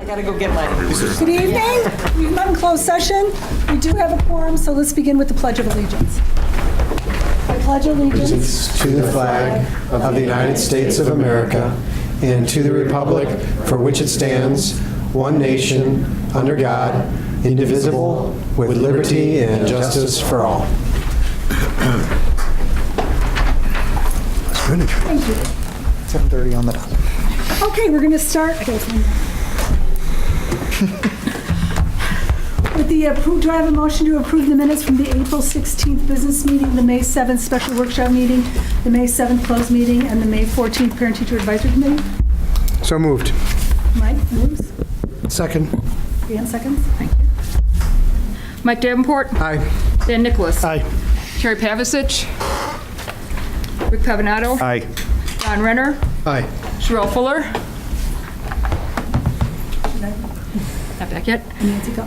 I gotta go get mine. Good evening. We've met in closed session. We do have a quorum, so let's begin with the Pledge of Allegiance. I pledge allegiance To the flag of the United States of America and to the republic for which it stands, one nation, under God, indivisible, with liberty and justice for all. Thank you. 7:30 on the dot. Okay, we're going to start. I gotta find that. With the do I have a motion to approve the minutes from the April 16th business meeting, the May 7th special workshop meeting, the May 7th closed meeting, and the May 14th parent-teacher advisory committee? So moved. Mike moves. Second. Dan seconds. Thank you. Mike Davenport. Aye. Dan Nicholas. Aye. Terry Pavicic. Rick Pavanato. Aye. Don Renner. Aye. Sherelle Fuller. Not back yet.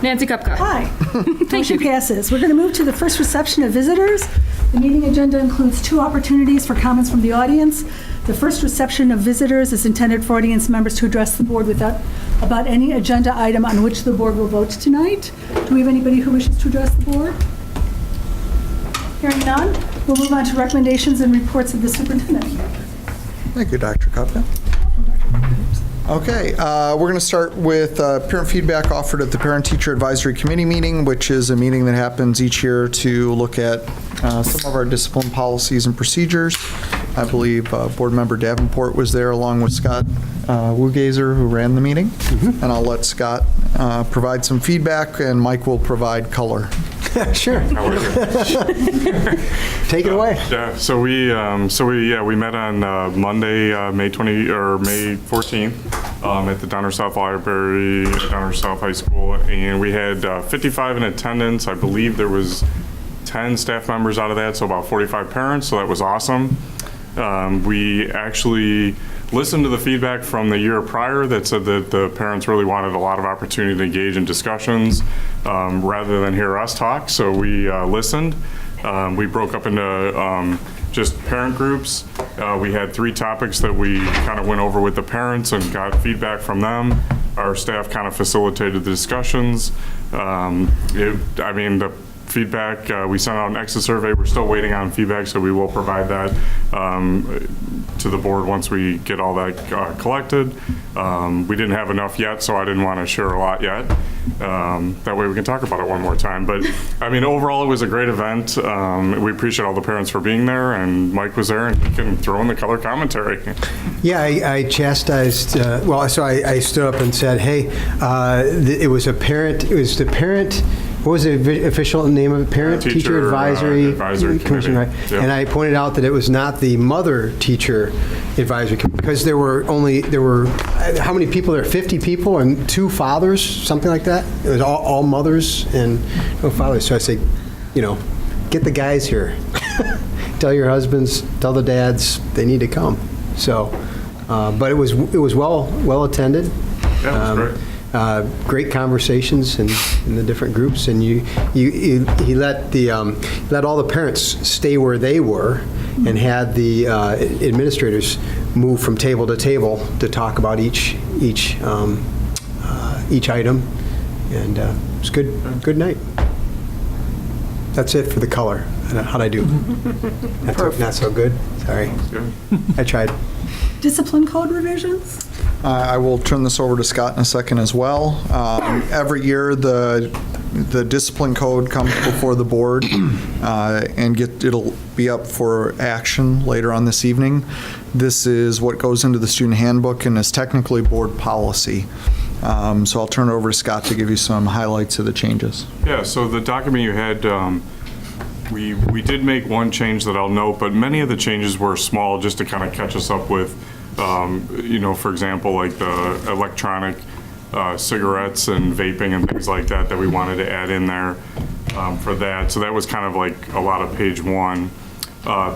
Nancy Kupka. Hi. Thank Motion you. passes. We're going to move to the first reception of visitors. The meeting agenda includes 2 opportunities for comments from the audience. The first reception of visitors is intended for audience members to address the board about any agenda item on which the board will vote tonight. Do we have anybody who wishes to address the board? Hearing none, we'll move on to recommendations and reports of the superintendent. Thank you, Dr. Kupka. Okay, we're going to start with parent feedback offered at the Parent-Teacher Advisory Committee meeting, which is a meeting that happens each year to look at some of our discipline policies and procedures. I believe Board Member Davenport was there along with Scott Wugazer, who ran the meeting. And I'll let Scott provide some feedback, and Mike will provide color. Sure. Take it away. Yeah, so we met on Monday, May 14th, at the Donner South Library, Donner South High School, and we had 55 in attendance. I believe there was 10 staff members out of that, so about 45 parents, so that was awesome. We actually listened to the feedback from the year prior that said that the parents really wanted a lot of opportunity to engage in discussions rather than hear us talk, so we listened. We broke up into just parent groups. We had 3 topics that we kind of went over with the parents and got feedback from them. Our staff kind of facilitated the discussions. The feedback, we sent out an exit survey. We're still waiting on feedback, so we will provide that to the board once we get all that collected. We didn't have enough yet, so I didn't want to share a lot yet. That way we can talk about it one more time. But I mean, overall, it was a great event. We appreciate all the parents for being there, and Mike was there, and he can throw in the color commentary. Yeah, I chastised, so I stood up and said, hey, it was the parent, what was the official name of it? Parent-Teacher Advisory Commission, right? Yep. And I pointed out that it was not the Mother-Teacher Advisory Commission, because there were how many people there? 50 people and 2 fathers, something like that? It was all mothers and no fathers. So I say, get the guys here. Tell your husbands, tell the dads, they need to come. So, but it was well attended. Yeah, it was great. Great conversations in the different groups, and he let all the parents stay where they were, and had the administrators move from table to table to talk about each item, and it was good night. That's it for the color. How'd I do? Not so good. Sorry. Good. I tried. Discipline code revisions? I will turn this over to Scott in a second as well. Every year, the discipline code comes before the board, and it'll be up for action later on this evening. This is what goes into the student handbook and is technically board policy. So I'll turn it over to Scott to give you some highlights of the changes. Yeah, so the document you had, we did make one change that I'll note, but many of the changes were small just to kind of catch us up with, for example, like the electronic cigarettes and vaping and things like that we wanted to add in there for that. So that was kind of like a lot of page 1.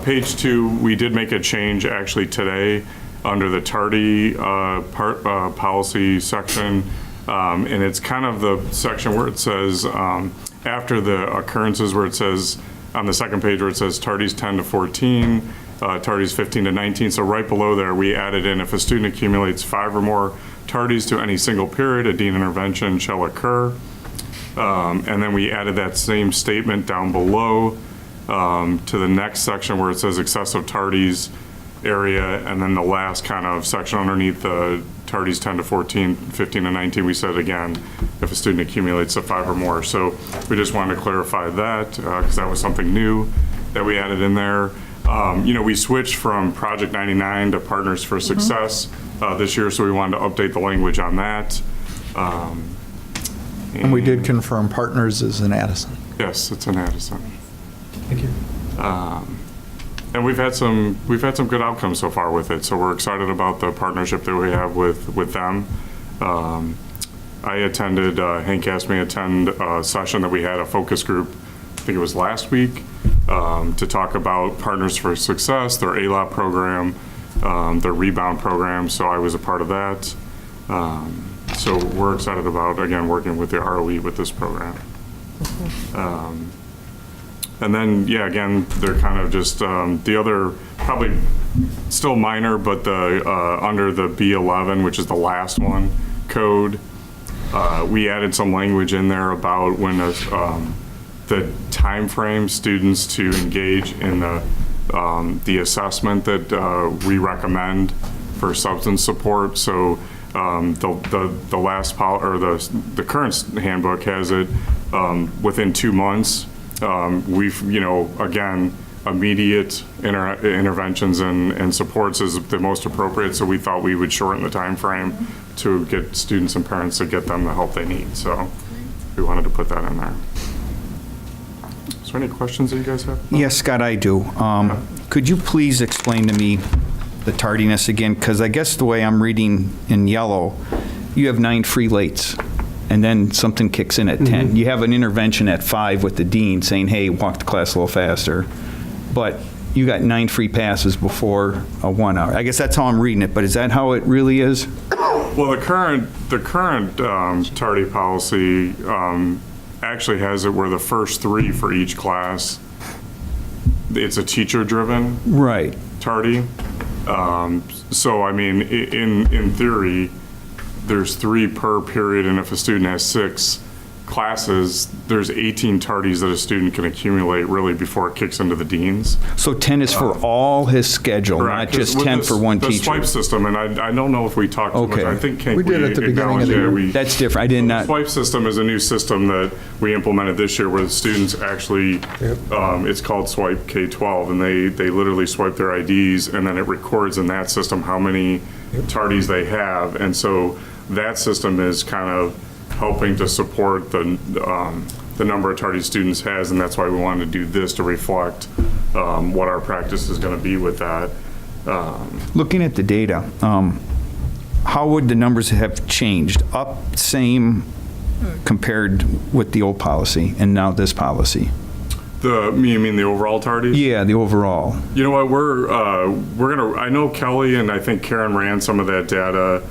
Page 2, we did make a change actually today under the tardy policy section, and it's kind of the section where it says after the occurrences, where it says on the second page where it says tardies 10 to 14, tardies 15 to 19. So right below there, we added in if a student accumulates 5 or more tardies to any single period, a dean intervention shall occur. And then we added that same statement down below to the next section where it says excessive tardies area, and then the last kind of section underneath the tardies 10 to 14, 15 to 19, we said again, if a student accumulates to 5 or more. So we just wanted to clarify that because that was something new that we added in there. We switched from Project 99 to Partners for Success this year, so we wanted to update the language on that. And we did confirm Partners is in Addison. Yes, it's in Addison. Thank you. And we've had some good outcomes so far with it, so we're excited about the partnership that we have with them. I attended, Hank asked me to attend a session that we had, a focus group, I think it was last week, to talk about Partners for Success, their ALAP program, their rebound program, so I was a part of that. So we're excited about, again, working with the ROE with this program. And then, yeah, again, they're kind of just the other, probably still minor, but the under the B11, which is the last one, code, we added some language in there about when the time frame students to engage in the assessment that we recommend for substance support. So the last or the current handbook has it within 2 months. We've, again, immediate interventions and supports is the most appropriate, so we thought we would shorten the time frame to get students and parents to get them the help they need. So we wanted to put that in there. Is there any questions that you guys have? Yes, Scott, I do. Could you please explain to me the tardiness again? Because I guess the way I'm reading in yellow, you have 9 free lates, and then something kicks in at 10. You have an intervention at 5 with the dean saying, hey, walk the class a little faster. But you got 9 free passes before a 1 hour. I guess that's how I'm reading it, but is that how it really is? Well, the current tardy policy actually has it where the first 3 for each class, it's a teacher-driven Right. tardy. So, I mean, in theory, there's 3 per period, and if a student has 6 classes, there's 18 tardies that a student can accumulate really before it kicks into the deans. So 10 is for all his schedule, Correct. not just With 10 for one the teacher? swipe system, and I don't know if we talked too much. Okay. I think We did at the beginning of the year. That's different. I did The not. swipe system is a new system that we implemented this year where the students actually, it's called Swipe K-12, and they literally swipe their IDs, and then it records in that system how many tardies they have. And so that system is kind of helping to support the number of tardy students has, and that's why we wanted to do this to reflect what our practice is going to be with that. Looking at the data, how would the numbers have changed? Up, same, compared with the old policy and now this policy? You mean the overall tardies? Yeah, the overall. You know what, we're gonna, I know Kelly and I think Karen ran some of that data.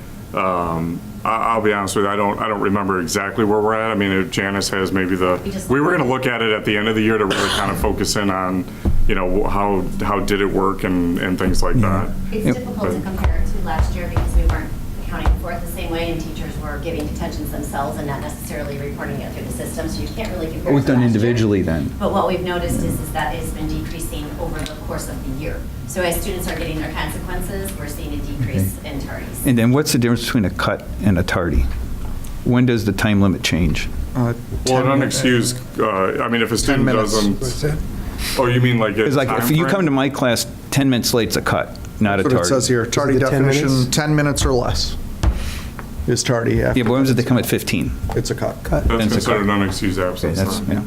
I'll be honest with you, I don't remember exactly where we're at. I mean, if Janice has maybe we were gonna look at it at the end of the year to really kind of focus in on, how did it work and things like that. It's difficult to compare it to last year because we weren't accounting for it the same way, and teachers were giving detentions themselves and not necessarily reporting it through the system, so you can't really compare it We've to done last year. individually then. But what we've noticed is that it's been decreasing over the course of the year. So as students are getting their consequences, we're seeing a decrease in tardies. And then what's the difference between a cut and a tardy? When does the time limit change? Well, an unexcused, I mean, if a student minutes. doesn't. Oh, you mean like a It's like, if you timeframe? come to my class, 10 minutes late's a cut, not a That's what tardy. it says here, tardy Is it 10 definition, minutes? 10 minutes or less is tardy. Yeah, but when does it come at 15? It's a cut. That's Then it's a considered cut. an unexcused absence. That's, then. yeah.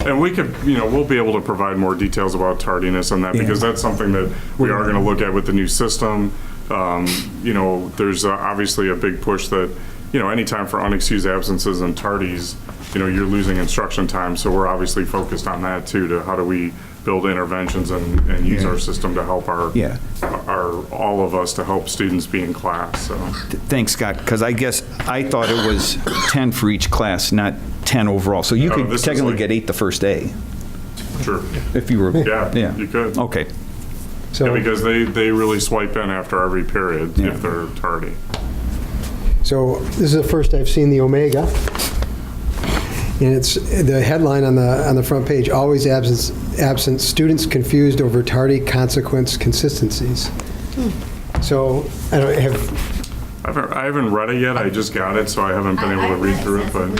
And we could, we'll be able to provide more details about tardiness on that, because that's something that we are going to look at with the new system. There's obviously a big push that, anytime for unexcused absences and tardies, you're losing instruction time. So we're obviously focused on that too, to how do we build interventions and use our system to help all of us to help students be in class, so. Thanks, Scott, because I guess I thought it was 10 for each class, not 10 overall. So you No, could this is technically like- get 8 the first day, Sure. if you were. Yeah, you could. Okay. So, because they really swipe in after every period Yeah. if they're tardy. so this is the first I've seen the Omega. And it's the headline on the front page, always absent students confused over tardy consequence consistencies. So I don't have, I haven't read it yet. I just got it, so I haven't been able to read through it. But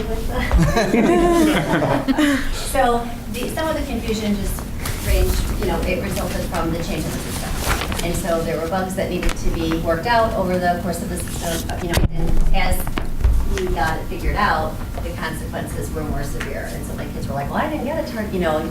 So some of the confusion just ranged, it resulted from the change in the system. And so there were bugs that needed to be worked out over the course of the system, and as we got it figured out, the consequences were more severe. And so my kids were like, well, I didn't get a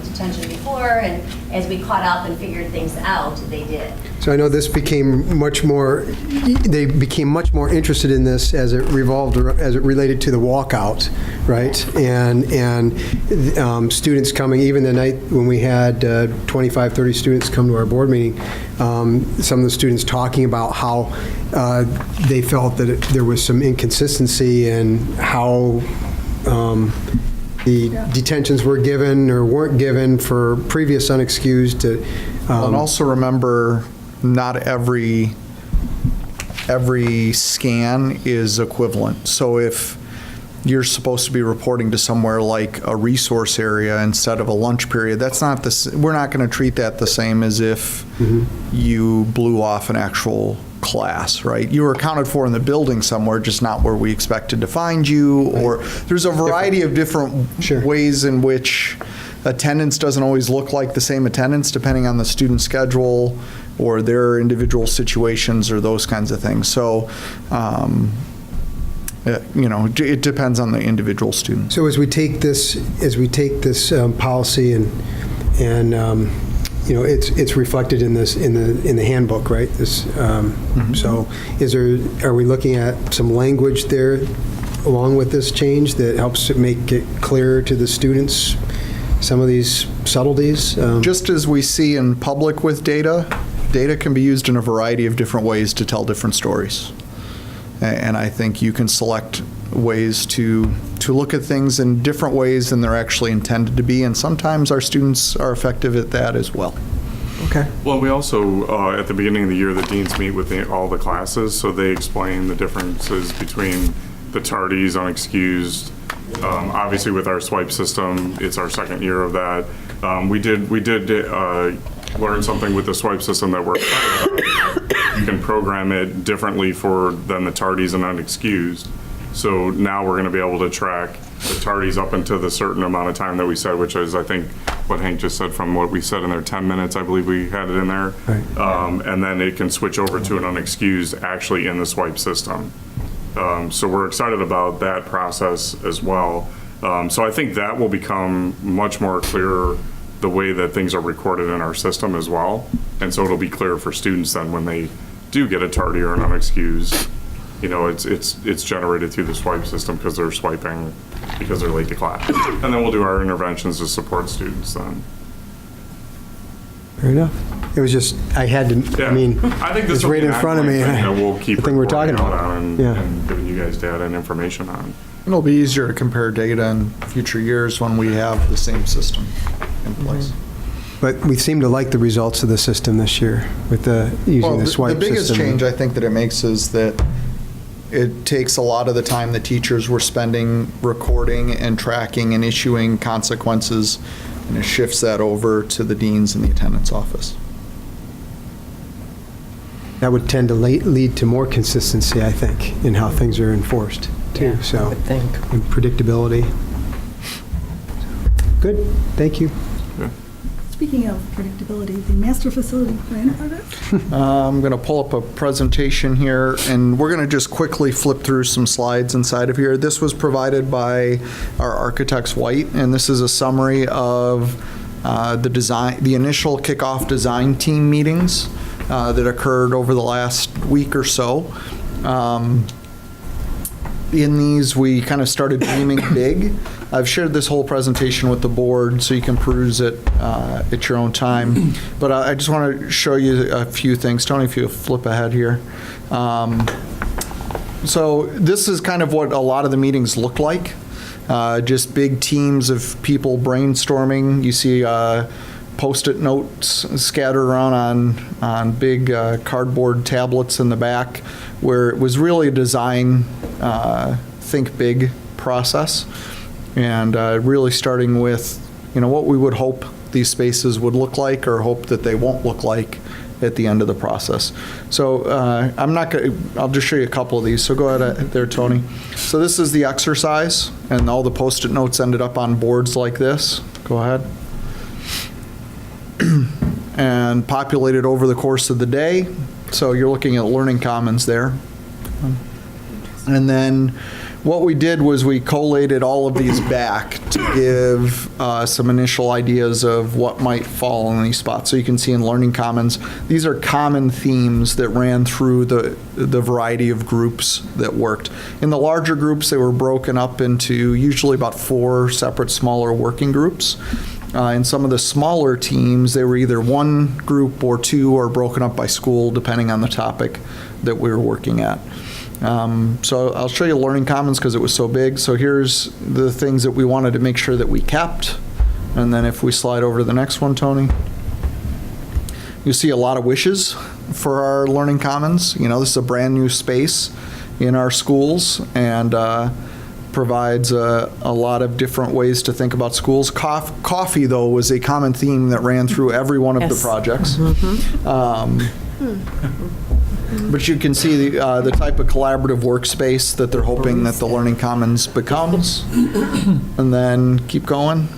detention before. And as we caught up and figured things out, they did. so I know this became much more, they became much more interested in this as it related to the walkout, right? And students coming, even the night when we had 25, 30 students come to our board meeting, some of the students talking about how they felt that there was some inconsistency in how the detentions were given or weren't given for previous unexcused. And also remember, not every scan is equivalent. So if you're supposed to be reporting to somewhere like a resource area instead of a lunch period, that's not we're not going to treat that the same as if you blew off an actual class, right? You were accounted for in the building somewhere, just not where we expected to find you, or there's a variety of different ways in which attendance doesn't always look like the same attendance depending on the student schedule or their individual situations or those kinds of things. So, it depends on the individual student. So as we take this policy and it's reflected in the handbook, right? This, so are we looking at some language there along with this change that helps make it clearer to the students, some of these subtleties? Just as we see in public with data can be used in a variety of different ways to tell different stories. And I think you can select ways to look at things in different ways than they're actually intended to be, and sometimes our students are effective at that as well. Okay. Well, we also, at the beginning of the year, the deans meet with all the classes, so they explain the differences between the tardies, unexcused. Obviously, with our swipe system, it's our second year of that. We did learn something with the swipe system that we're excited about. You can program it differently than the tardies and unexcused. So now we're going to be able to track the tardies up into the certain amount of time that we said, which is, I think, what Hank just said from what we said in there, 10 minutes, I believe we had it in there. Right. And then it can switch over to an unexcused actually in the swipe system. So we're excited about that process as well. So I think that will become much more clear the way that things are recorded in our system as well. And so it'll be clear for students then when they do get a tardy or an unexcused, it's generated through the swipe system because they're swiping because they're late to class. And then we'll do our interventions to support students then. Fair enough. It was just, I had to, Yeah. I think this it's will right be in front of me. thing that we'll keep the thing we're talking reporting about. out on and giving you guys data and information on. It'll be easier to compare data in future years when we have the same system in place. But we seem to like the results of the system this year with using the swipe system. The biggest change I think that it makes is that it takes a lot of the time that teachers were spending recording and tracking and issuing consequences, and it shifts that over to the deans and the attendance office. That would tend to lead to more consistency, I think, in how things are enforced, too. Yeah, so, I would think. And predictability. Good, thank you. Speaking of predictability, the master facility plan project? I'm going to pull up a presentation here, and we're going to just quickly flip through some slides inside of here. This was provided by our architects, White, and this is a summary of the initial kickoff design team meetings that occurred over the last week or so. In these, we kind of started dreaming big. I've shared this whole presentation with the board so you can peruse it at your own time. But I just want to show you a few things. Tony, if you flip ahead here. So this is kind of what a lot of the meetings look like. Just big teams of people brainstorming. You see Post-it notes scattered around on big cardboard tablets in the back, where it was really a design, think big process, and really starting with, what we would hope these spaces would look like, or hope that they won't look like at the end of the process. So I'll just show you a couple of these. So go ahead there, Tony. So this is the exercise, and all the Post-it notes ended up on boards like this. Go ahead. And populated over the course of the day. So you're looking at Learning Commons there. And then what we did was we collated all of these back to give some initial ideas of what might fall in these spots. So you can see in Learning Commons, these are common themes that ran through the variety of groups that worked. In the larger groups, they were broken up into usually about 4 separate smaller working groups. In some of the smaller teams, they were either 1 group or 2, or broken up by school, depending on the topic that we were working at. So I'll show you Learning Commons because it was so big. So here's the things that we wanted to make sure that we kept. And then if we slide over to the next one, Tony, you see a lot of wishes for our Learning Commons. This is a brand new space in our schools, and provides a lot of different ways to think about schools. Coffee, though, was a common theme that ran through every one of the projects. But you can see the type of collaborative workspace that they're hoping that the Learning Commons becomes. And then keep going.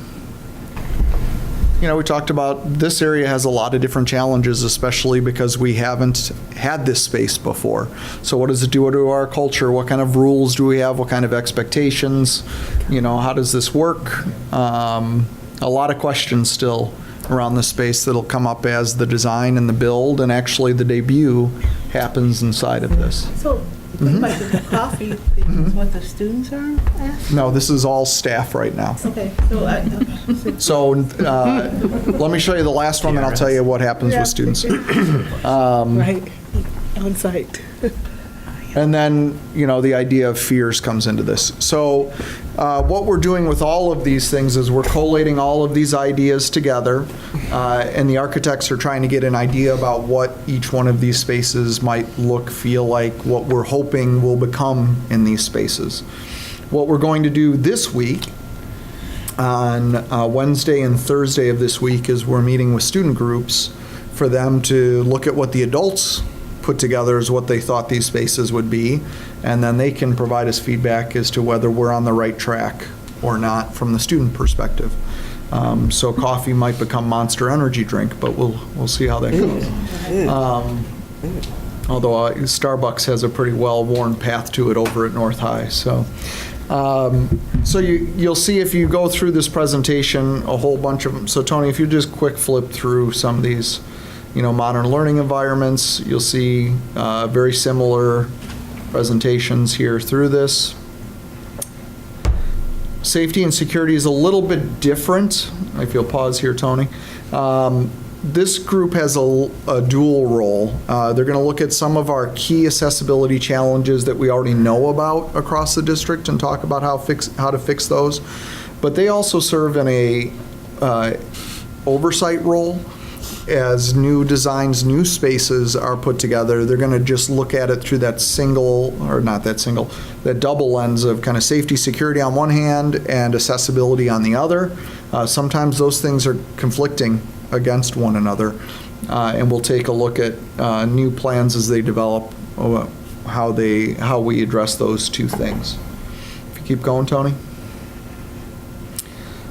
We talked about this area has a lot of different challenges, especially because we haven't had this space before. So what does it do to our culture? What kind of rules do we have? What kind of expectations? How does this work? A lot of questions still around the space that'll come up as the design and the build, and actually the debut happens inside of this. So, like the coffee thing is what the students are asking? No, this is all staff right now. Okay, So let me show you the last one, and I'll tell you what happens with students. right, on site. And then, the idea of fears comes into this. So what we're doing with all of these things is we're collating all of these ideas together, and the architects are trying to get an idea about what each one of these spaces might look, feel like, what we're hoping will become in these spaces. What we're going to do this week, on Wednesday and Thursday of this week, is we're meeting with student groups for them to look at what the adults put together as what they thought these spaces would be, and then they can provide us feedback as to whether we're on the right track or not from the student perspective. So coffee might become Monster Energy drink, but we'll see how that goes. Although Starbucks has a pretty well-worn path to it over at North High. So you'll see if you go through this presentation, a whole bunch of them. So Tony, if you just quick flip through some of these, modern learning environments, you'll see very similar presentations here through this. Safety and security is a little bit different. If you'll pause here, Tony. This group has a dual role. They're going to look at some of our key accessibility challenges that we already know about across the district and talk about how to fix those. But they also serve in a oversight role. As new designs, new spaces are put together, they're going to just look at it through that double lens of kind of safety, security on one hand and accessibility on the other. Sometimes those things are conflicting against one another, and we'll take a look at new plans as they develop, how we address those two things. If you keep going, Tony.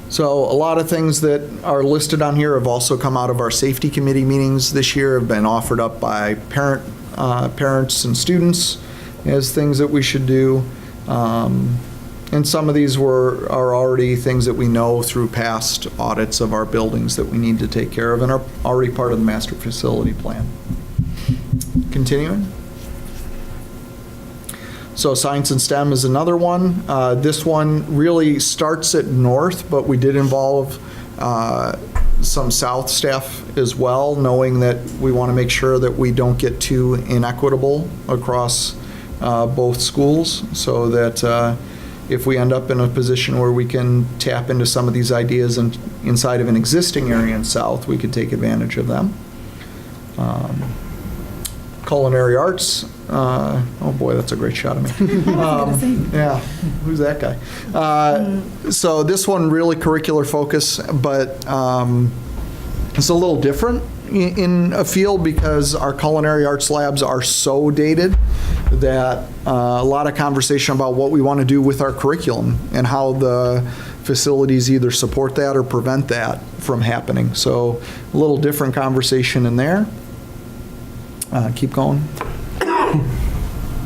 So a lot of things that are listed on here have also come out of our safety committee meetings this year, have been offered up by parents and students as things that we should do. And some of these are already things that we know through past audits of our buildings that we need to take care of and are already part of the master facility plan. Continuing. So science and STEM is another one. This one really starts at North, but we did involve some South staff as well, knowing that we want to make sure that we don't get too inequitable across both schools, so that if we end up in a position where we can tap into some of these ideas and inside of an existing area in South, we could take advantage of them. Culinary arts, oh boy, that's a great shot of me. Yeah, who's that guy? So this one really curricular focus, but it's a little different in a field because our culinary arts labs are so dated that a lot of conversation about what we want to do with our curriculum and how the facilities either support that or prevent that from happening. So a little different conversation in there. Keep going.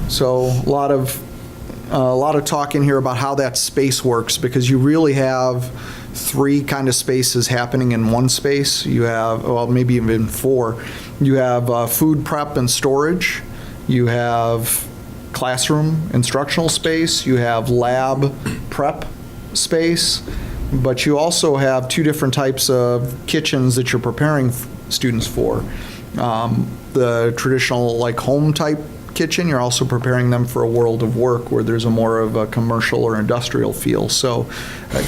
So a lot of talk in here about how that space works, because you really have 3 kind of spaces happening in one space. You have, well, maybe even 4. You have food prep and storage. You have classroom instructional space. You have lab prep space. But you also have 2 different types of kitchens that you're preparing students for. The traditional like home type kitchen, you're also preparing them for a world of work where there's a more of a commercial or industrial feel. So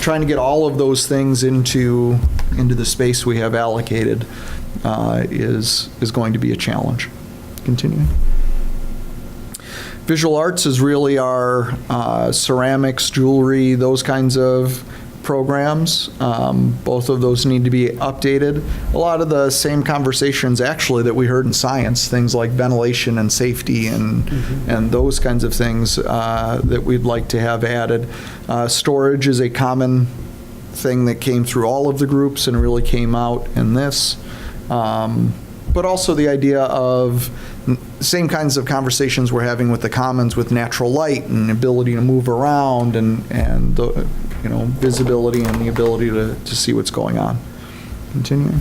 trying to get all of those things into the space we have allocated is going to be a challenge. Continuing. Visual arts is really our ceramics, jewelry, those kinds of programs. Both of those need to be updated. A lot of the same conversations actually that we heard in science, things like ventilation and safety and those kinds of things that we'd like to have added. Storage is a common thing that came through all of the groups and really came out in this. But also the idea of same kinds of conversations we're having with the commons with natural light and ability to move around and the, visibility and the ability to see what's going on. Continuing.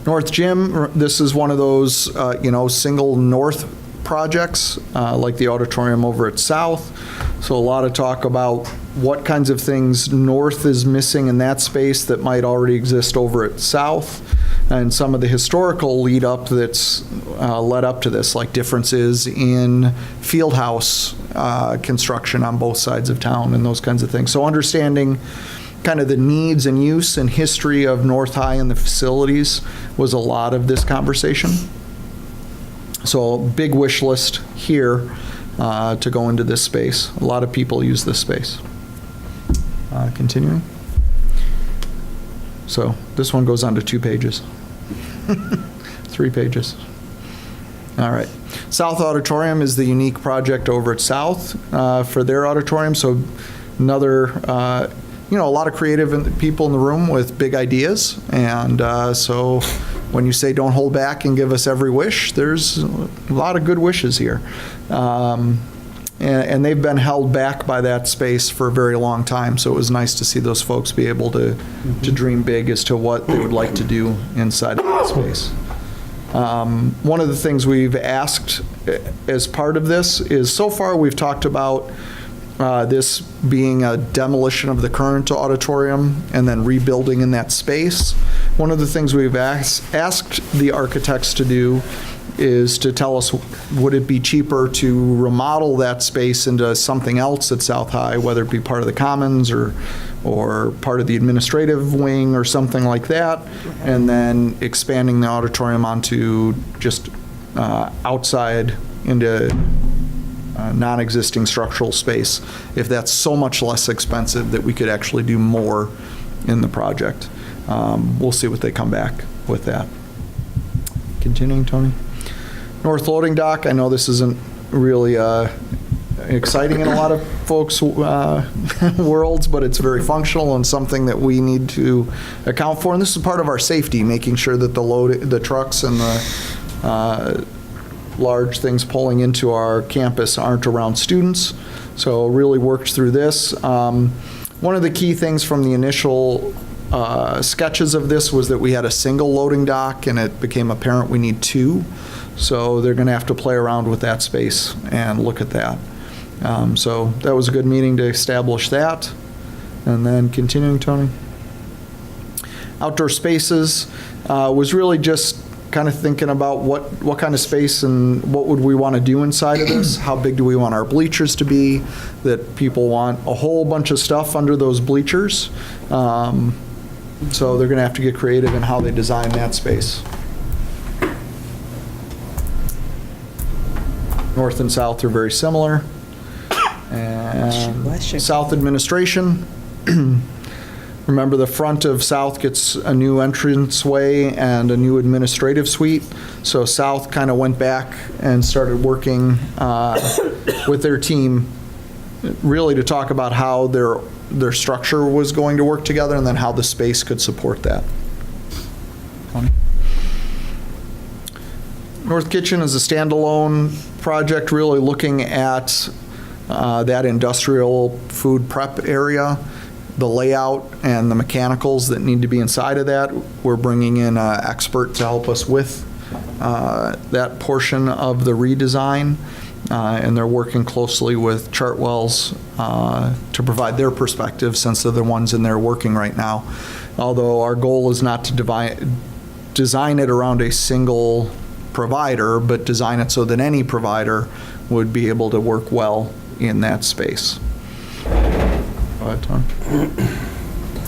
North Gym, this is one of those, single north projects, like the auditorium over at South. So a lot of talk about what kinds of things north is missing in that space that might already exist over at South, and some of the historical lead up that's led up to this, like differences in field house construction on both sides of town and those kinds of things. So understanding kind of the needs and use and history of North High and the facilities was a lot of this conversation. So big wish list here to go into this space. A lot of people use this space. Continuing. So this one goes on to 2 pages. 3 pages. All right. South Auditorium is the unique project over at South for their auditorium. So another, a lot of creative people in the room with big ideas. And so when you say don't hold back and give us every wish, there's a lot of good wishes here. And they've been held back by that space for a very long time. So it was nice to see those folks be able to dream big as to what they would like to do inside of that space. One of the things we've asked as part of this is, so far we've talked about this being a demolition of the current auditorium and then rebuilding in that space. One of the things we've asked the architects to do is to tell us, would it be cheaper to remodel that space into something else at South High, whether it be part of the Commons or part of the administrative wing or something like that, and then expanding the auditorium onto just outside into non-existing structural space, if that's so much less expensive that we could actually do more in the project. We'll see what they come back with that. Continuing, Tony. North Loading Dock, I know this isn't really exciting in a lot of folks' worlds, but it's very functional and something that we need to account for. And this is part of our safety, making sure that the trucks and the large things pulling into our campus aren't around students. So really worked through this. One of the key things from the initial sketches of this was that we had a single loading dock, and it became apparent we need 2. So they're going to have to play around with that space and look at that. So that was a good meeting to establish that. And then continuing, Tony. Outdoor spaces was really just kind of thinking about what kind of space and what would we want to do inside of this? How big do we want our bleachers to be? That people want a whole bunch of stuff under those bleachers. So they're going to have to get creative in how they design that space. North and south are very similar. And Bless you. south administration. Remember, the front of south gets a new entranceway and a new administrative suite. So south kind of went back and started working with their team, really to talk about how their structure was going to work together and then how the space could support that. Tony? North Kitchen is a standalone project, really looking at that industrial food prep area, the layout and the mechanicals that need to be inside of that. We're bringing in an expert to help us with that portion of the redesign, and they're working closely with Chartwell's to provide their perspective, since they're the ones in there working right now. Although our goal is not to design it around a single provider, but design it so that any provider would be able to work well in that space. Go ahead, Tom.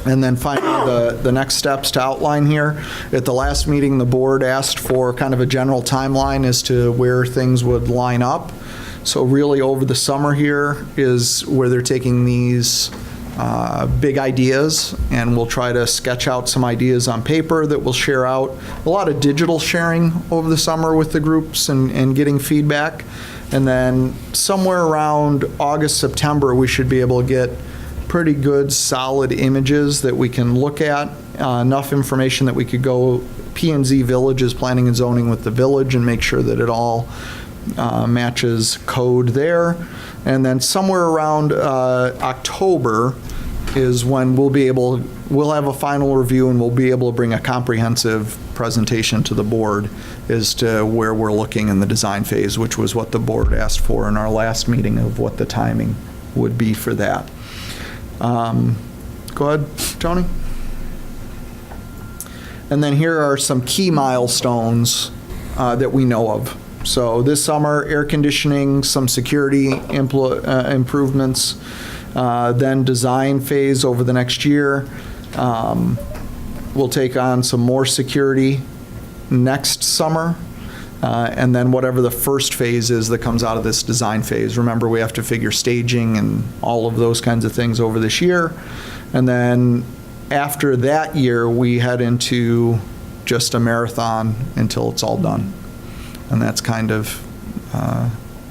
And then finally, the next steps to outline here. At the last meeting, the board asked for kind of a general timeline as to where things would line up. So really over the summer here is where they're taking these big ideas, and we'll try to sketch out some ideas on paper that we'll share out. A lot of digital sharing over the summer with the groups and getting feedback. And then somewhere around August, September, we should be able to get pretty good, solid images that we can look at, enough information that we could go P&Z Villages, planning and zoning with the village, and make sure that it all matches code there. And then somewhere around October is when we'll have a final review, and we'll be able to bring a comprehensive presentation to the board as to where we're looking in the design phase, which was what the board asked for in our last meeting of what the timing would be for that. Go ahead, Tony. And then here are some key milestones that we know of. So this summer, air conditioning, some security improvements, then design phase over the next year. We'll take on some more security next summer, and then whatever the first phase is that comes out of this design phase. Remember, we have to figure staging and all of those kinds of things over this year. And then after that year, we head into just a marathon until it's all done. And that's kind of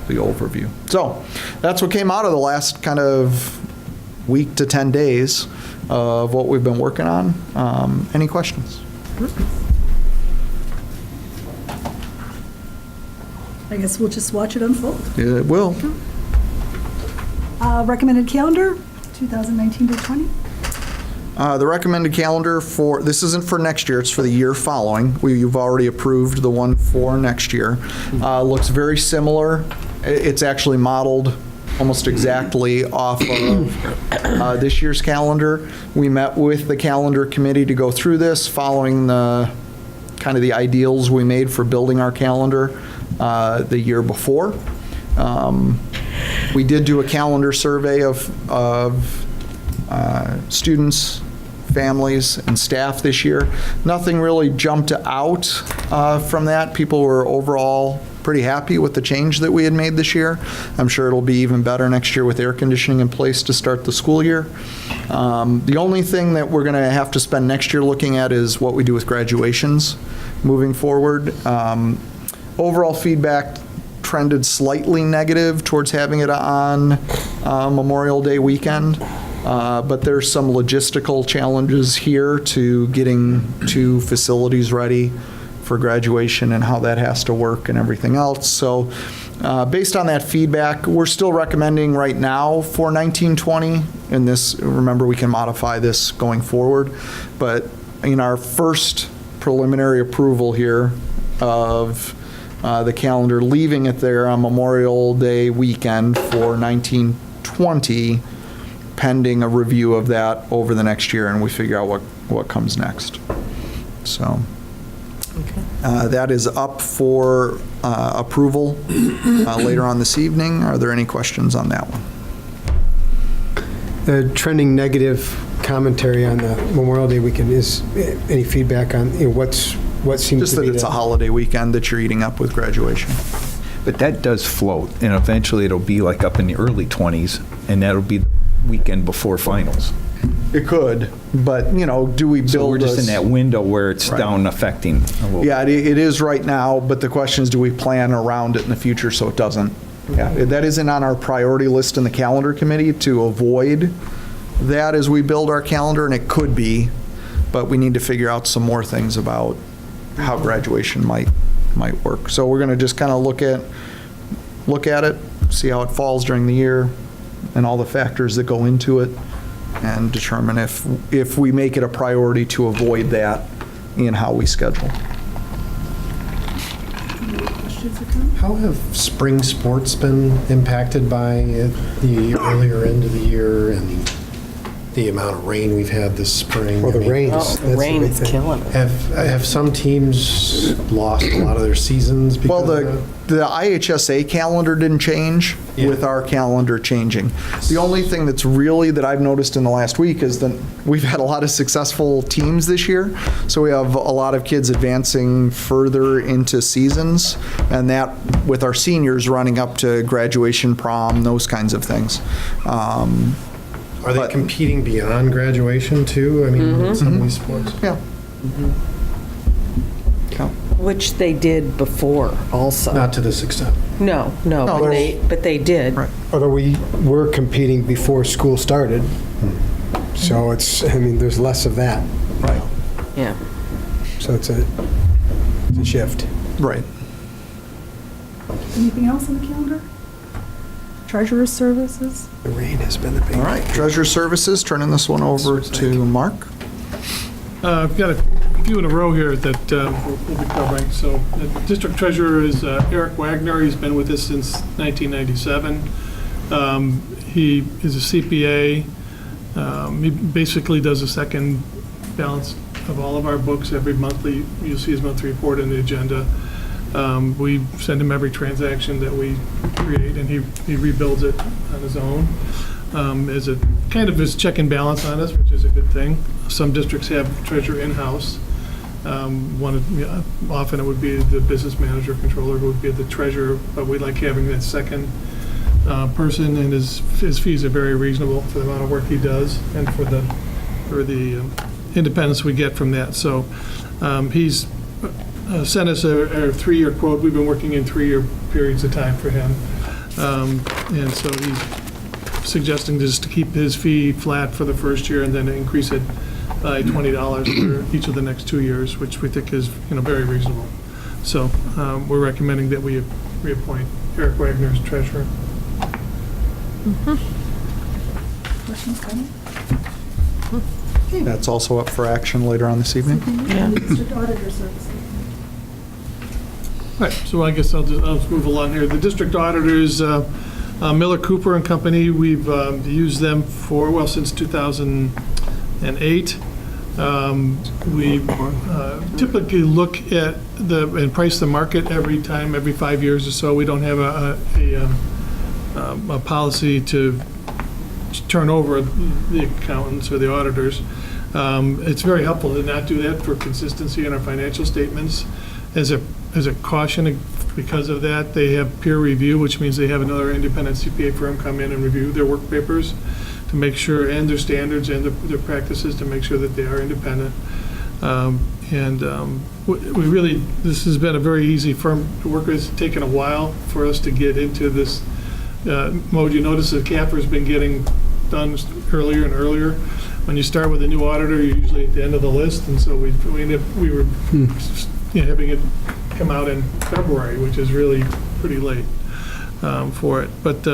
the overview. So that's what came out of the last kind of week to 10 days of what we've been working on. Any questions? I guess we'll just watch it unfold. It will. Recommended calendar, 2019 to 20. The recommended calendar for, this isn't for next year, it's for the year following. You've already approved the one for next year. Looks very similar. It's actually modeled almost exactly off of this year's calendar. We met with the calendar committee to go through this, following the kind of the ideals we made for building our calendar the year before. We did do a calendar survey of students, families, and staff this year. Nothing really jumped out from that. People were overall pretty happy with the change that we had made this year. I'm sure it'll be even better next year with air conditioning in place to start the school year. The only thing that we're going to have to spend next year looking at is what we do with graduations moving forward. Overall feedback trended slightly negative towards having it on Memorial Day weekend. But there's some logistical challenges here to getting two facilities ready for graduation and how that has to work and everything else. So based on that feedback, we're still recommending right now for 1920. And this, remember, we can modify this going forward. But in our first preliminary approval here of the calendar, leaving it there on Memorial Day weekend for 1920, pending a review of that over the next year, and we figure out what comes next. So. Okay. That is up for approval later on this evening. Are there any questions on that one? The trending negative commentary on the Memorial Day weekend, is any feedback on what seems Just to that be it's a holiday weekend that you're eating up with graduation. But that does float, and eventually it'll be like up in the early 20s, and that'll be the weekend before finals. It could, but, do we build So we're just in that window where it's Right. down affecting a little. Yeah, it is right now, but the question is, do we plan around it in the future so it doesn't? Yeah, that isn't on our priority list in the calendar committee to avoid that as we build our calendar, and it could be, but we need to figure out some more things about how graduation might work. So we're going to just kind of look at it, see how it falls during the year, and all the factors that go into it, and determine if we make it a priority to avoid that in how we schedule. How have spring sports been impacted by the earlier end of the year and the amount of rain we've had this spring? Well, the rain Oh, the rain is killing it. Have some teams lost a lot of their seasons because Well, of the IHSA calendar didn't change with our calendar changing. The only thing that's really that I've noticed in the last week is that we've had a lot of successful teams this year. So we have a lot of kids advancing further into seasons, and that with our seniors running up to graduation, prom, those kinds of things. Are they competing beyond graduation too? I mean, in some of these sports? Yeah. Which they did before also. Not to this extent. No, No, but they did. Right. Although we were competing before school started, so there's less of that. Right. Yeah. So it's a shift. Right. Anything else on the calendar? Treasurer's services? The rain has been the big. All right. Treasure Services, turning this one over to Mark. I've got a few in a row here that we'll be covering. So the district treasurer is Eric Wagner. He's been with us since 1997. He is a CPA. He basically does a second balance of all of our books every monthly. You'll see his monthly report in the agenda. We send him every transaction that we create, and he rebuilds it on his own. As a kind of his check and balance on us, which is a good thing. Some districts have treasurer in-house. Often it would be the business manager, controller, who would be the treasurer, but we like having that second person, and his fees are very reasonable for the amount of work he does and for the independence we get from that. So he's sent us a 3-year quote. We've been working in 3-year periods of time for him, and so he's suggesting just to keep his fee flat for the first year and then increase it by $20 for each of the next 2 years, which we think is very reasonable. So we're recommending that we reappoint Eric Wagner as treasurer. Questions, comments? That's also up for action later on this evening. And the district auditor services. Right, so I guess I'll just move along here. The district auditors, Miller Cooper and Company, we've used them since 2008. We typically look at and price the market every 5 years or so. We don't have a policy to turn over the accountants or the auditors. It's very helpful to not do that for consistency in our financial statements. As a caution, because of that, they have peer review, which means they have another independent CPA firm come in and review their work papers to make sure, and their standards and their practices to make sure that they are independent. We really, this has been a very easy firm to work with. It's taken a while for us to get into this mode. You notice that CAFR's been getting done earlier and earlier. When you start with a new auditor, you're usually at the end of the list, and so we were having it come out in February, which is really pretty late for it. But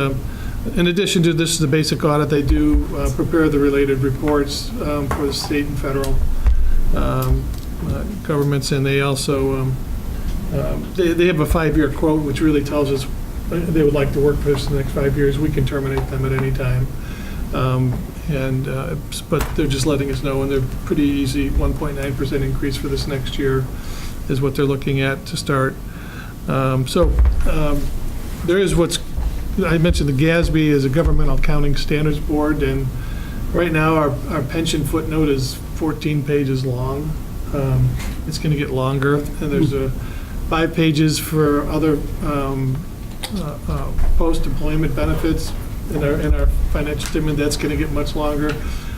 in addition to this, the basic audit, they do prepare the related reports for the state and federal governments, and they also they have a 5-year quote, which really tells us they would like to work for us in the next 5 years. We can terminate them at any time. But they're just letting us know, and they're pretty easy, 1.9% increase for this next year. is what they're looking at to start. There is I mentioned the GASB is a governmental accounting standards board, and right now our pension footnote is 14 pages long. It's going to get longer, and there's 5 pages for other post-employment benefits in our financial statement. That's going to get much longer.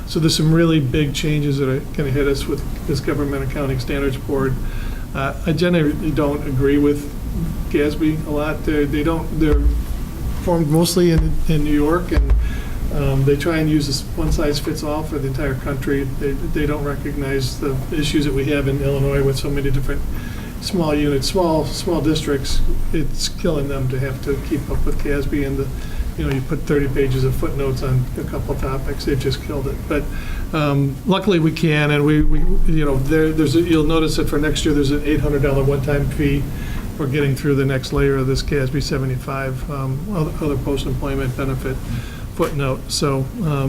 So there's some really big changes that are going to hit us with this government accounting standards board. I generally don't agree with GASB a lot. They're formed mostly in New York, and they try and use this one-size-fits-all for the entire country. They don't recognize the issues that we have in Illinois with so many different small units, small districts. It's killing them to have to keep up with GASB, and you put 30 pages of footnotes on a couple of topics. They've just killed it. But luckily we can, and you'll notice that for next year there's an $800 one-time fee. We're getting through the next layer of this GASB 75 other post-employment benefit footnote. So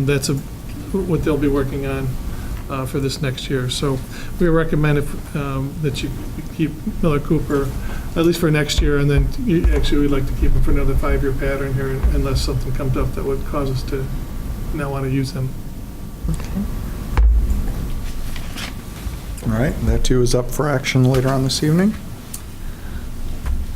that's what they'll be working on for this next year. So we recommend that you keep Miller Cooper at least for next year, and then actually we'd like to keep them for another 5-year pattern here unless something comes up that would cause us to not want to use them. All right, that too is up for action later on this evening.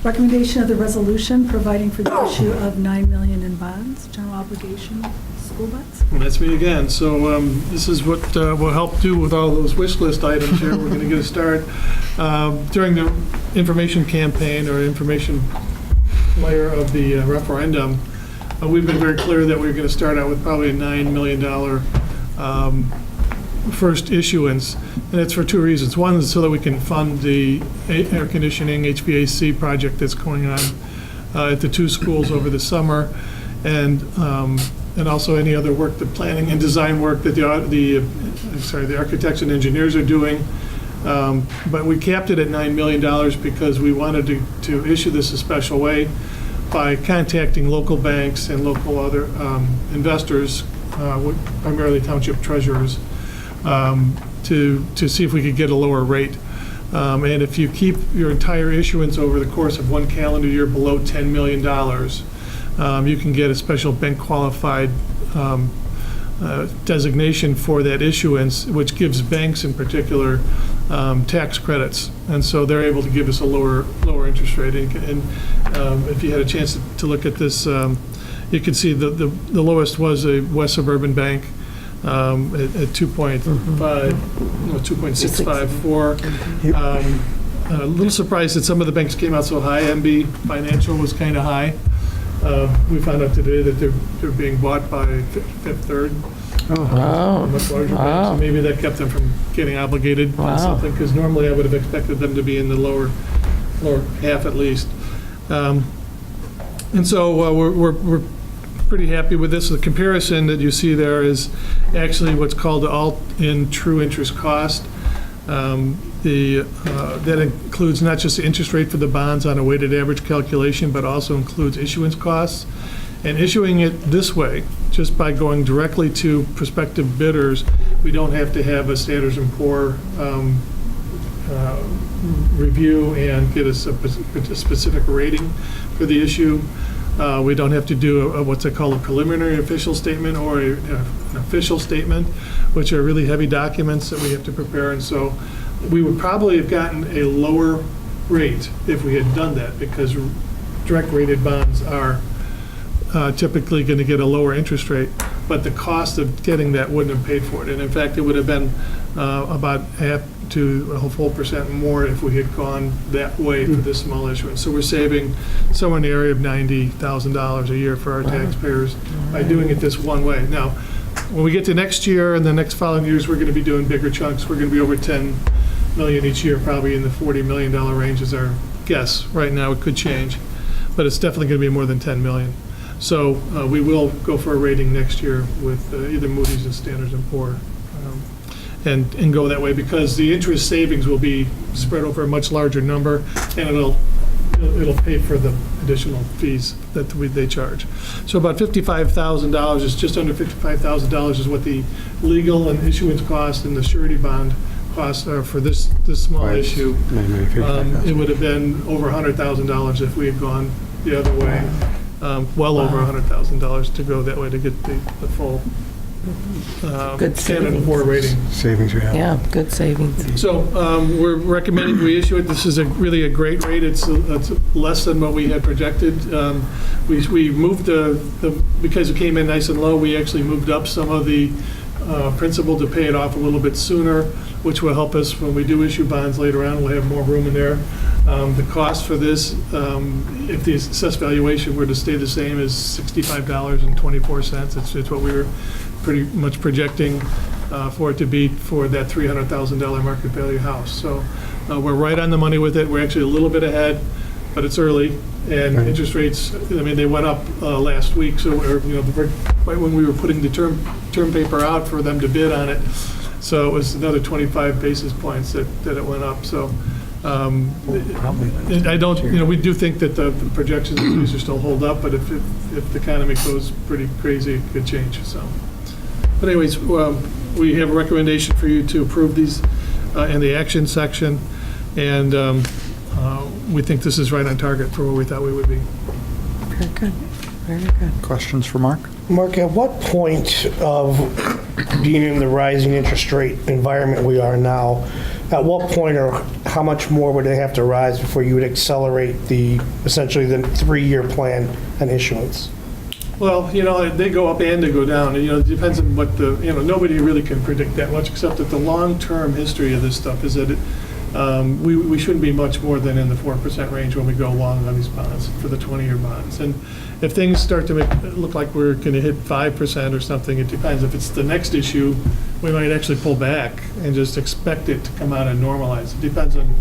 Recommendation of the resolution providing for the issue of $9 million in bonds, general obligation school bonds. And that's me again. So this is what we'll help do with all those wish list items here. We're going to get a start. During the information campaign or information layer of the referendum, we've been very clear that we're going to start out with probably a $9 million first issuance, and it's for 2 reasons. One is so that we can fund the air conditioning HVAC project that's going on at the 2 schools over the summer, and also any other work, the planning and design work that the architects and engineers are doing. But we capped it at $9 million because we wanted to issue this a special way by contacting local banks and local other investors, primarily township treasurers, to see if we could get a lower rate. And if you keep your entire issuance over the course of 1 calendar year below $10 million, you can get a special bank qualified designation for that issuance, which gives banks in particular tax credits. And so they're able to give us a lower interest rate. And if you had a chance to look at this, you can see the lowest was a West Suburban Bank at 2.654. A little surprised that some of the banks came out so high. MB Financial was kind of high. We found out today that they're being bought by Fifth Third. Wow. Much larger banks. So maybe that kept them from getting obligated on something, because normally I would have expected them to be in the lower half at least. And so we're pretty happy with this. The comparison that you see there is actually what's called the all-in true interest cost. That includes not just the interest rate for the bonds on a weighted average calculation, but also includes issuance costs. And issuing it this way, just by going directly to prospective bidders, we don't have to have a Standards & Poor review and get a specific rating for the issue. We don't have to do what's called a preliminary official statement or an official statement, which are really heavy documents that we have to prepare. And so we would probably have gotten a lower rate if we had done that, because direct rated bonds are typically going to get a lower interest rate, but the cost of getting that wouldn't have paid for it. And in fact, it would have been about half to a full % more if we had gone that way for this small issuance. So we're saving somewhere in the area of $90,000 a year for our taxpayers by doing it this one way. Now, when we get to next year and the next following years, we're going to be doing bigger chunks. We're going to be over $10 million each year, probably in the $40 million range is our guess. Right now, it could change, but it's definitely going to be more than $10 million. So we will go for a rating next year with either Moody's and Standards & Poor, and go that way, because the interest savings will be spread over a much larger number, and it'll pay for the additional fees that they charge. So about $55,000 is just under $55,000 is what the legal and issuance cost and the surety bond cost, or for this small Right. issue, it would have been over $100,000 if we had gone the other way. Well over $100,000 to go that way to get the full Good Standard savings. 4 rating. Savings we have. Yeah, good savings. So we're recommending we issue it. This is really a great rate. It's less than what we had projected. We moved because it came in nice and low, we actually moved up some of the principal to pay it off a little bit sooner, which will help us when we do issue bonds later on. We'll have more room in there. The cost for this, if the assessed valuation were to stay the same, is $65.24. It's what we were pretty much projecting for it to be for that $300,000 market value house. So we're right on the money with it. We're actually a little bit ahead, but it's early. And interest rates, I mean, they went up last week, so right when we were putting the term paper out for them to bid on it. So it was another 25 basis points that it went up. So I don't, we do think that the projections of these are still hold up, but if the economy goes pretty crazy, it could change. So, but anyways, we have a recommendation for you to approve these in the action section, and we think this is right on target for what we thought we would be. Very good, very good. Questions for Mark? Mark, at what point of being in the rising interest rate environment we are now, at what point or how much more would they have to rise before you would accelerate essentially the 3-year plan and issuance? Well, they go up and they go down. It depends on what nobody really can predict that much, except that the long-term history of this stuff is that we shouldn't be much more than in the 4% range when we go long on these bonds for the 20-year bonds. And if things start to look like we're going to hit 5% or something, it depends. If it's the next issue, we might actually pull back and just expect it to come out and normalize. It depends on,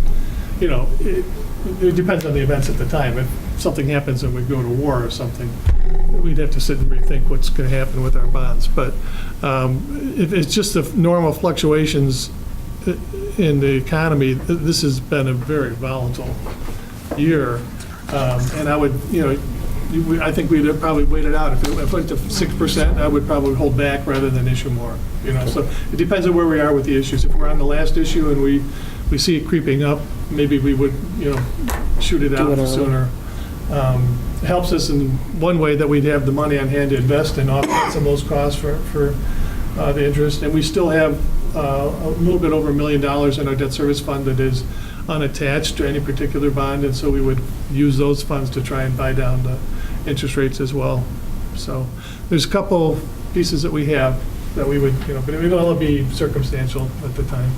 it depends on the events at the time. If something happens and we go to war or something, we'd have to sit and rethink what's going to happen with our bonds. But if it's just the normal fluctuations in the economy, this has been a very volatile year. And I would, I think we'd have probably waited out. If it went to 6%, I would probably hold back rather than issue more. So it depends on where we are with the issues. If we're on the last issue and we see it creeping up, maybe we would, shoot it out sooner. It helps us in one way that we'd have the money on hand to invest and offset some of those costs for the interest. And we still have a little bit over $1 million in our debt service fund that is unattached to any particular bond, and so we would use those funds to try and buy down the interest rates as well. So there's a couple pieces that we have that we would, but it would all be circumstantial at the time.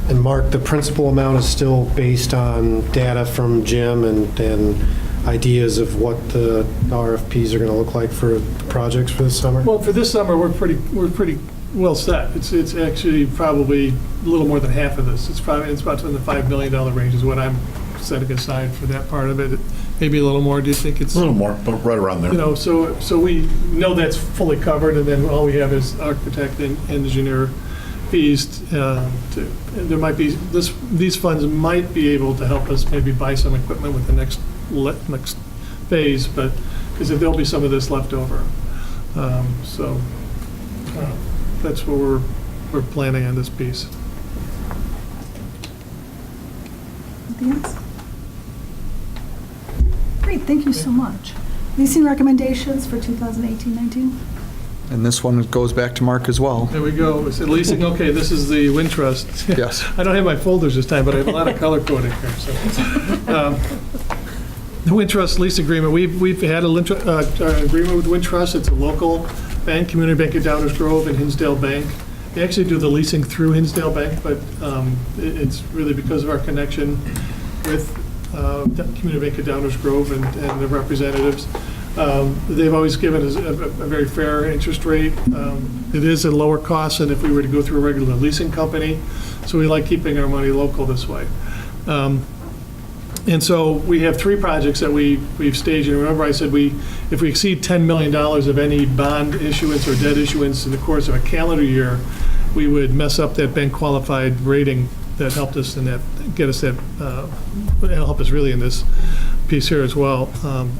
And Mark, the principal amount is still based on data from Jim and ideas of what the RFPs are going to look like for projects for this summer? Well, for this summer, we're pretty well set. It's actually probably a little more than half of this. It's about in the $5 million range is what I'm setting aside for that part of it. Maybe a little more. Do you think it's a little more, but right around there? So we know that's fully covered, and then all we have is architect and engineer fees. There might be these funds might be able to help us maybe buy some equipment with the next phase, but because there'll be some of this left over. So that's what we're planning on this piece. Anything else? Great, thank you so much. Leasing recommendations for 2018-19? And this one goes back to Mark as well. There we go. Is it leasing? Okay, this is the wind trust. Yes. I don't have my folders this time, but I have a lot of color coding here. So, the wind trust lease agreement. We've had an agreement with wind trust. It's a local bank, Community Bank of Downers Grove and Hinsdale Bank. They actually do the leasing through Hinsdale Bank, but it's really because of our connection with Community Bank of Downers Grove and the representatives. They've always given us a very fair interest rate. It is a lower cost than if we were to go through a regular leasing company, so we like keeping our money local this way. And so we have 3 projects that we've staged. And remember I said if we exceed $10 million of any bond issuance or debt issuance in the course of a calendar year, we would mess up that bank qualified rating that helped us in that, get us that, help us really in this piece here as well.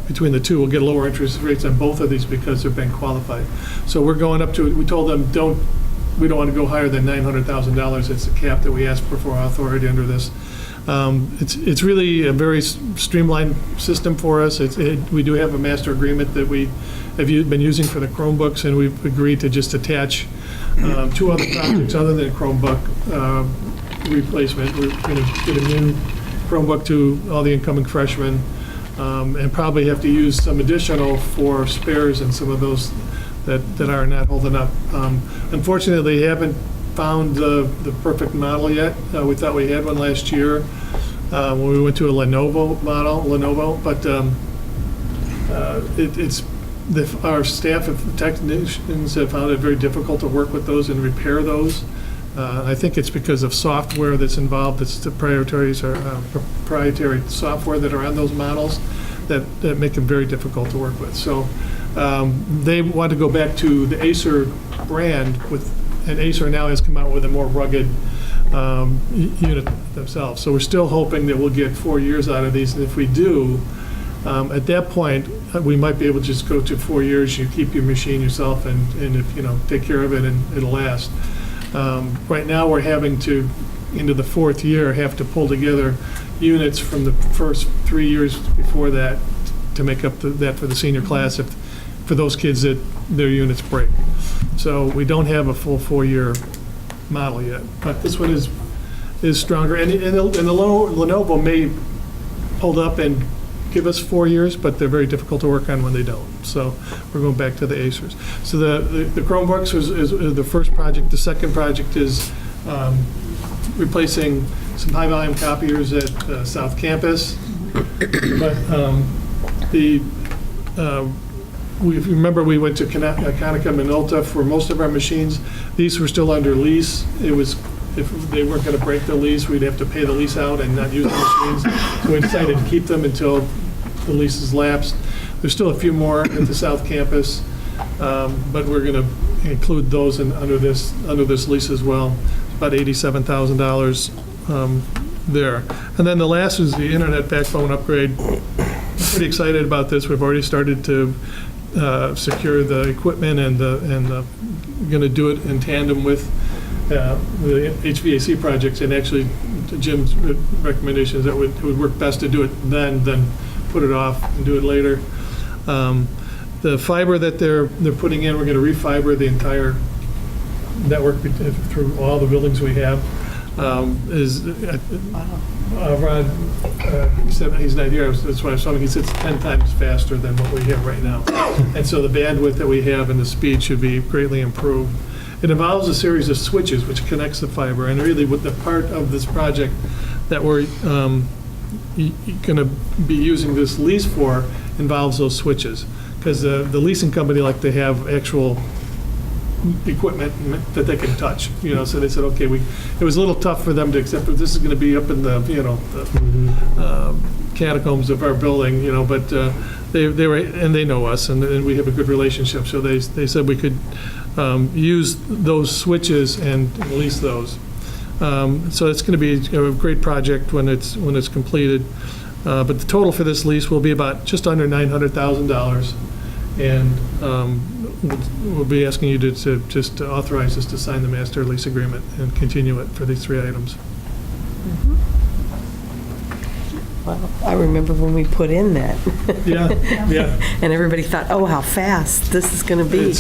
Between the two, we'll get lower interest rates on both of these because they're bank qualified. So we're going up to, we told them, we don't want to go higher than $900,000. It's the cap that we asked for authority under this. It's really a very streamlined system for us. We do have a master agreement that we have been using for the Chromebooks, and we've agreed to just attach 2 other projects other than Chromebook replacement. We're going to get a new Chromebook to all the incoming freshmen, and probably have to use some additional for spares and some of those that are not holding up. Unfortunately, they haven't found the perfect model yet. We thought we had one last year when we went to a Lenovo model, but our staff of technicians have found it very difficult to work with those and repair those. I think it's because of software that's involved. It's the proprietary software that are on those models that make them very difficult to work with. So they want to go back to the Acer brand and Acer now has come out with a more rugged unit themselves. So we're still hoping that we'll get 4 years out of these. And if we do, at that point, we might be able to just go to 4 years. You keep your machine yourself and if, take care of it and it'll last. Right now, we're having to, into the 4th year, have to pull together units from the first 3 years before that to make up that for the senior class for those kids that their units break. So we don't have a full 4-year model yet, but this one is stronger. And the Lenovo may hold up and give us 4 years, but they're very difficult to work on when they don't. So we're going back to the Acers. So the Chromebooks is the first project. The second project is replacing some high-volume copiers at South Campus. But remember we went to Conica Minolta for most of our machines. These were still under lease. If they weren't going to break the lease, we'd have to pay the lease out and not use the machines. So we decided to keep them until the lease is lapsed. There's still a few more at the South Campus, but we're going to include those under this lease as well. About $87,000 there. And then the last is the internet backbone upgrade. I'm pretty excited about this. We've already started to secure the equipment and going to do it in tandem with the HVAC projects, and actually Jim's recommendations that it would work best to do it then than put it off and do it later. The fiber that they're putting in, we're going to refiber the entire network through all the buildings we have. Rod, he said he's not here. That's why I was telling him. He said it's 10 times faster than what we have right now. And so the bandwidth that we have and the speed should be greatly improved. It involves a series of switches which connects the fiber. And really what the part of this project that we're going to be using this lease for involves those switches. Because the leasing company like to have actual equipment that they can touch, so they said, okay, it was a little tough for them to accept, but this is going to be up in the, catacombs of our building, but they were, and they know us, and we have a good relationship, so they said we could use those switches and lease those. So it's going to be a great project when it's completed, but the total for this lease will be about just under $900,000, and we'll be asking you to just authorize us to sign the master lease agreement and continue it for these 3 items. Well, I remember when we put in that. Yeah. And everybody thought, oh, how fast this is going to be.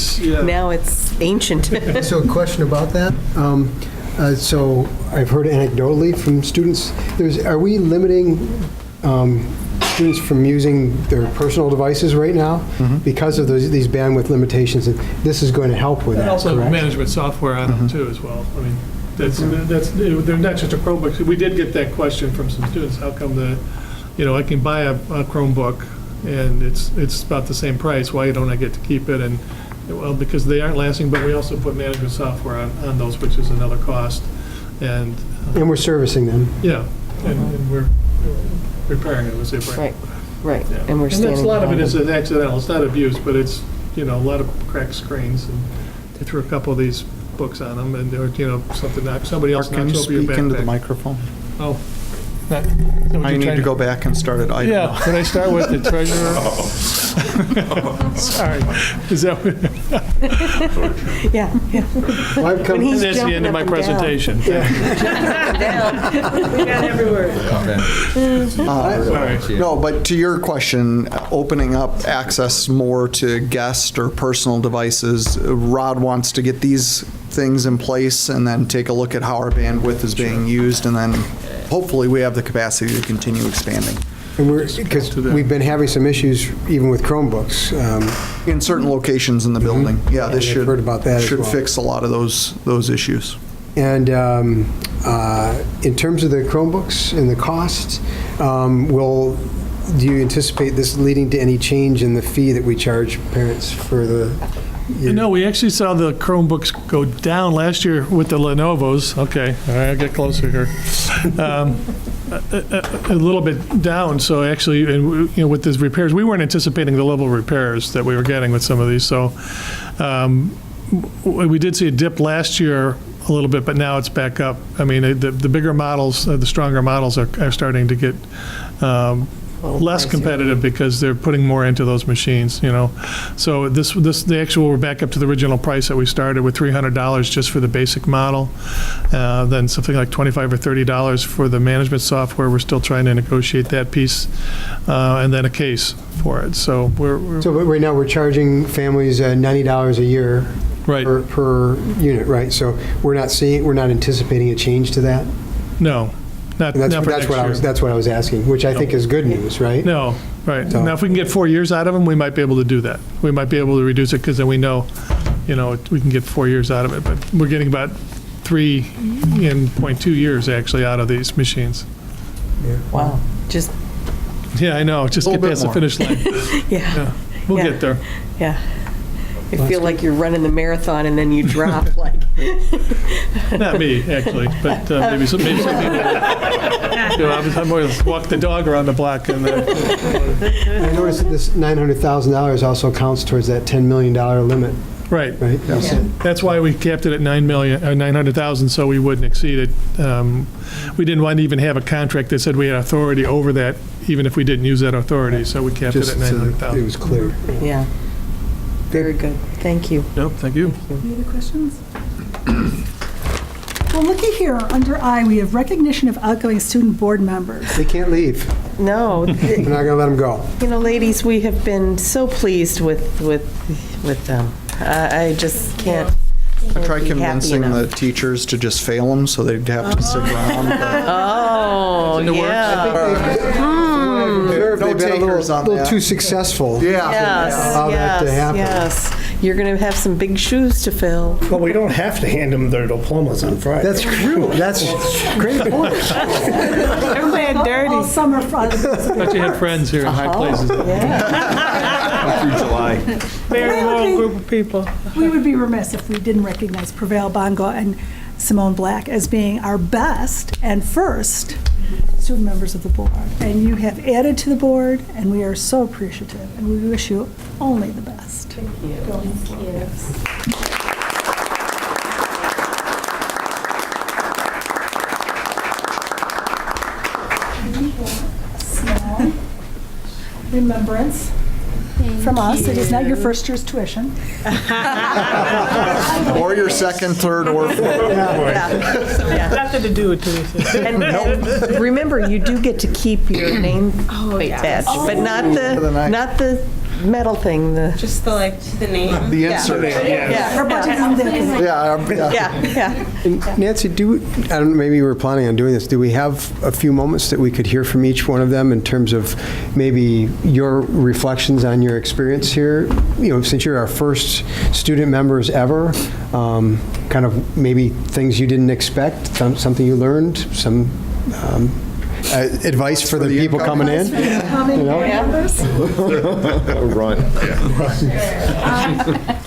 Now it's ancient. So a question about that. So I've heard anecdotally from students, are we limiting students from using their personal devices right now because of these bandwidth limitations? And this is going to help with that, And also correct? management software on them too as well. I mean, they're not just a Chromebook. We did get that question from some students. How come I can buy a Chromebook and it's about the same price. Why don't I get to keep it? And well, because they aren't lasting, but we also put management software on those, which is another cost. And we're servicing them. Yeah, and we're repairing it as they break. Right. Yeah. And we're standing a lot of it behind is accidental. It's not abuse, but it's a lot of cracked screens. And they threw a couple of these books on them, and, or, something that somebody else Can you knocks over your speak into the backpack. microphone? Oh. Is that what I you're need trying to go back and start at item. Yeah, could I start with the treasurer? Sorry. Is that what? Yeah, yeah. Well, I've come- When he's That's the end jumping of my up and down. presentation. We got every word. No, but to your question, opening up access more to guest or personal devices, Rod wants to get these things in place and then take a look at how our bandwidth is being used, and then hopefully we have the capacity to continue expanding. And because we've been having some issues even with Chromebooks. In certain locations in the building. Yeah, this I've should, heard about that as should well. fix a lot of those issues. And in terms of the Chromebooks and the cost, do you anticipate this leading to any change in the fee that we charge parents for the? No, we actually saw the Chromebooks go down last year with the Lenovo's. Okay, all right, I'll get closer here. A little bit down, so actually, and, with these repairs, we weren't anticipating the level of repairs that we were getting with some of these, so we did see a dip last year a little bit, but now it's back up. I mean, the bigger models, the stronger models are starting to get less competitive because they're putting more into those machines, So the actual, we're back up to the original price that we started with, $300 just for the basic model. Then something like $25 or $30 for the management software. We're still trying to negotiate that piece, and then a case for it. So So but right now, we're charging families $90 a year right. per unit, right? So we're not anticipating a change to that? No. Not for next year. That's what I was asking, which I think is good news, right? No, right. So- Now, if we can get 4 years out of them, we might be able to do that. We might be able to reduce it because then we know, we can get 4 years out of it. But we're getting about 3.2 years actually out of these machines. Wow, just, Yeah, I know. Just get past the finish line. yeah, We'll Yeah. get there. yeah. I feel like you're running the marathon and then you drop like. Not me, actually, but maybe some people. I'm going to walk the dog around the block. And I noticed that this $900,000 also counts towards that $10 million limit, right. right? You said- That's why we capped it at 900,000, so we wouldn't exceed it. We didn't want to even have a contract that said we had authority over that, even if we didn't use that authority, so we capped it Just at so that 900,000. it was clear. Yeah. Very good. Thank you. Yep, thank you. Any other questions? Well, looky here, under I, we have recognition of outgoing student board members. They can't leave. No, We're not going to let them go. ladies, we have been so pleased with them. I just can't. I tried be happy convincing enough. the teachers to just fail them so they'd have to sit around. but- Oh, yeah. No They've been a takers on little that. too successful. Yeah. Yes, Allow that to happen. yes. You're going to have some big shoes to fill. But we don't have to hand them their diplomas on Friday. That's true. That's great point. They're playing dirty. All summer fun. Thought you had friends here in high places. Through July. Very loyal group of people. We would be remiss if we didn't recognize Prevail Bongo and Simone Black as being our best and first student members of the board. And you have added to the board, and we are so appreciative, and we wish you only the best. Thank you. Small remembrance from us. It is not your first year's tuition. Or your second, third, or fourth. Nothing to do with tuition. And remember, you do get to keep your name badge, but not the metal thing, Just the name. The insert. yeah. Our budget isn't there. Yeah. And Nancy, I don't know, maybe we're planning on doing this. Do we have a few moments that we could hear from each one of them in terms of maybe your reflections on your experience here? Since you're our first student members ever, kind of maybe things you didn't expect, something you learned, some advice for the people coming in. Run.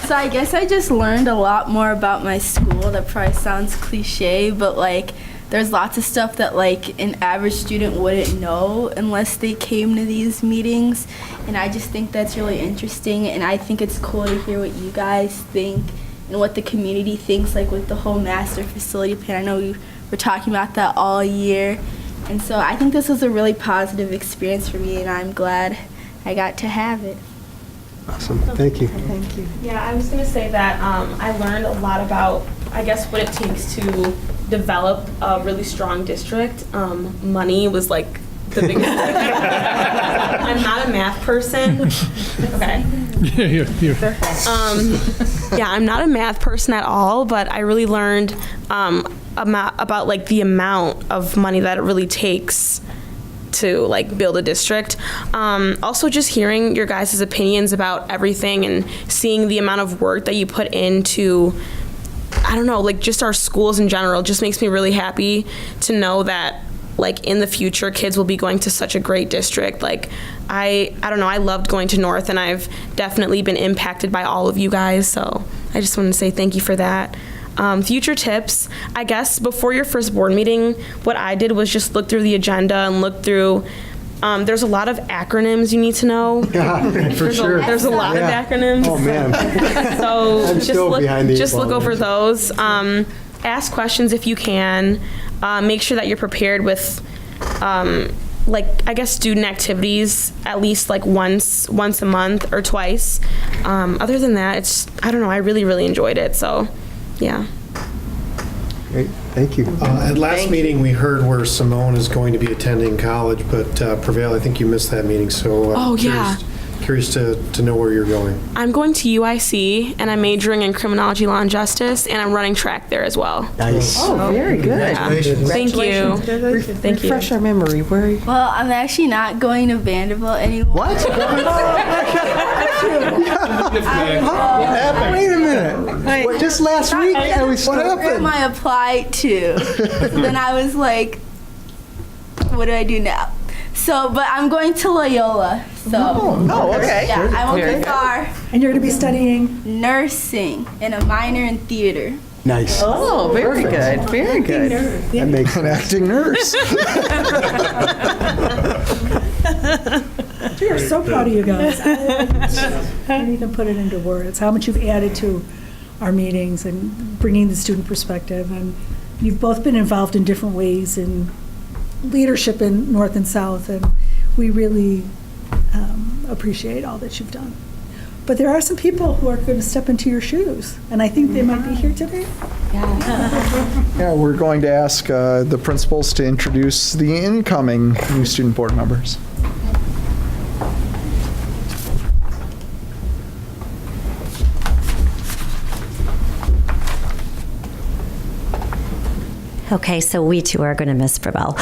So I guess I just learned a lot more about my school. That probably sounds cliche, but there's lots of stuff that an average student wouldn't know unless they came to these meetings. And I just think that's really interesting, and I think it's cool to hear what you guys think and what the community thinks, like with the whole master facility plan. I know we were talking about that all year. And so I think this was a really positive experience for me, and I'm glad I got to have it. Awesome. Thank you. Thank you. Yeah, I was going to say that I learned a lot about, I guess, what it takes to develop a really strong district. Money was like the biggest thing. I'm not a math person. Okay. Yeah, I'm not a math person at all, but I really learned about like the amount of money that it really takes to like build a district. Also just hearing your guys' opinions about everything and seeing the amount of work that you put into, I don't know, like just our schools in general just makes me really happy to know that like in the future kids will be going to such a great district. Like I don't know, I loved going to North, and I've definitely been impacted by all of you guys, so I just want to say thank you for that. Future tips, I guess before your first board meeting, what I did was just look through the agenda and look through, there's a lot of acronyms you need to know. For sure. There's a lot of acronyms. Oh, man. So I'm still behind the just eight look ball. over those. Ask questions if you can. Make sure that you're prepared with, like, I guess student activities at least like once a month or twice. Other than that, I don't know, I really, really enjoyed it. So, yeah. Great. Thank you. At last meeting, we heard where Simone is going to be attending college, but Prevail, I think you missed that meeting, so Oh, yeah. curious to know where you're going. I'm going to UIC, and I'm majoring in criminology, law, and justice, and I'm running track there as well. Nice. Oh, very good. Congratulations. Thank you. Thank you. Refresh our memory. Where? Well, I'm actually not going to Vanderbilt anymore. What? Wait a minute. What, just last week? What happened? I applied to. So then I was like, what do I do now? So, but I'm going to Loyola. So, Oh, okay. yeah, I won't Very be good. far. And you're going to be studying? Nursing and a minor in theater. Nice. Oh, very good. Very good. That makes An acting nurse. We are so proud of you guys. I can't even put it into words, how much you've added to our meetings and bringing the student perspective. And you've both been involved in different ways in leadership in North and South, and we really appreciate all that you've done. But there are some people who are going to step into your shoes, and I think they might be here today. Yeah, we're going to ask the principals to introduce the incoming new student board members. Okay, so we too are going to miss Prevail,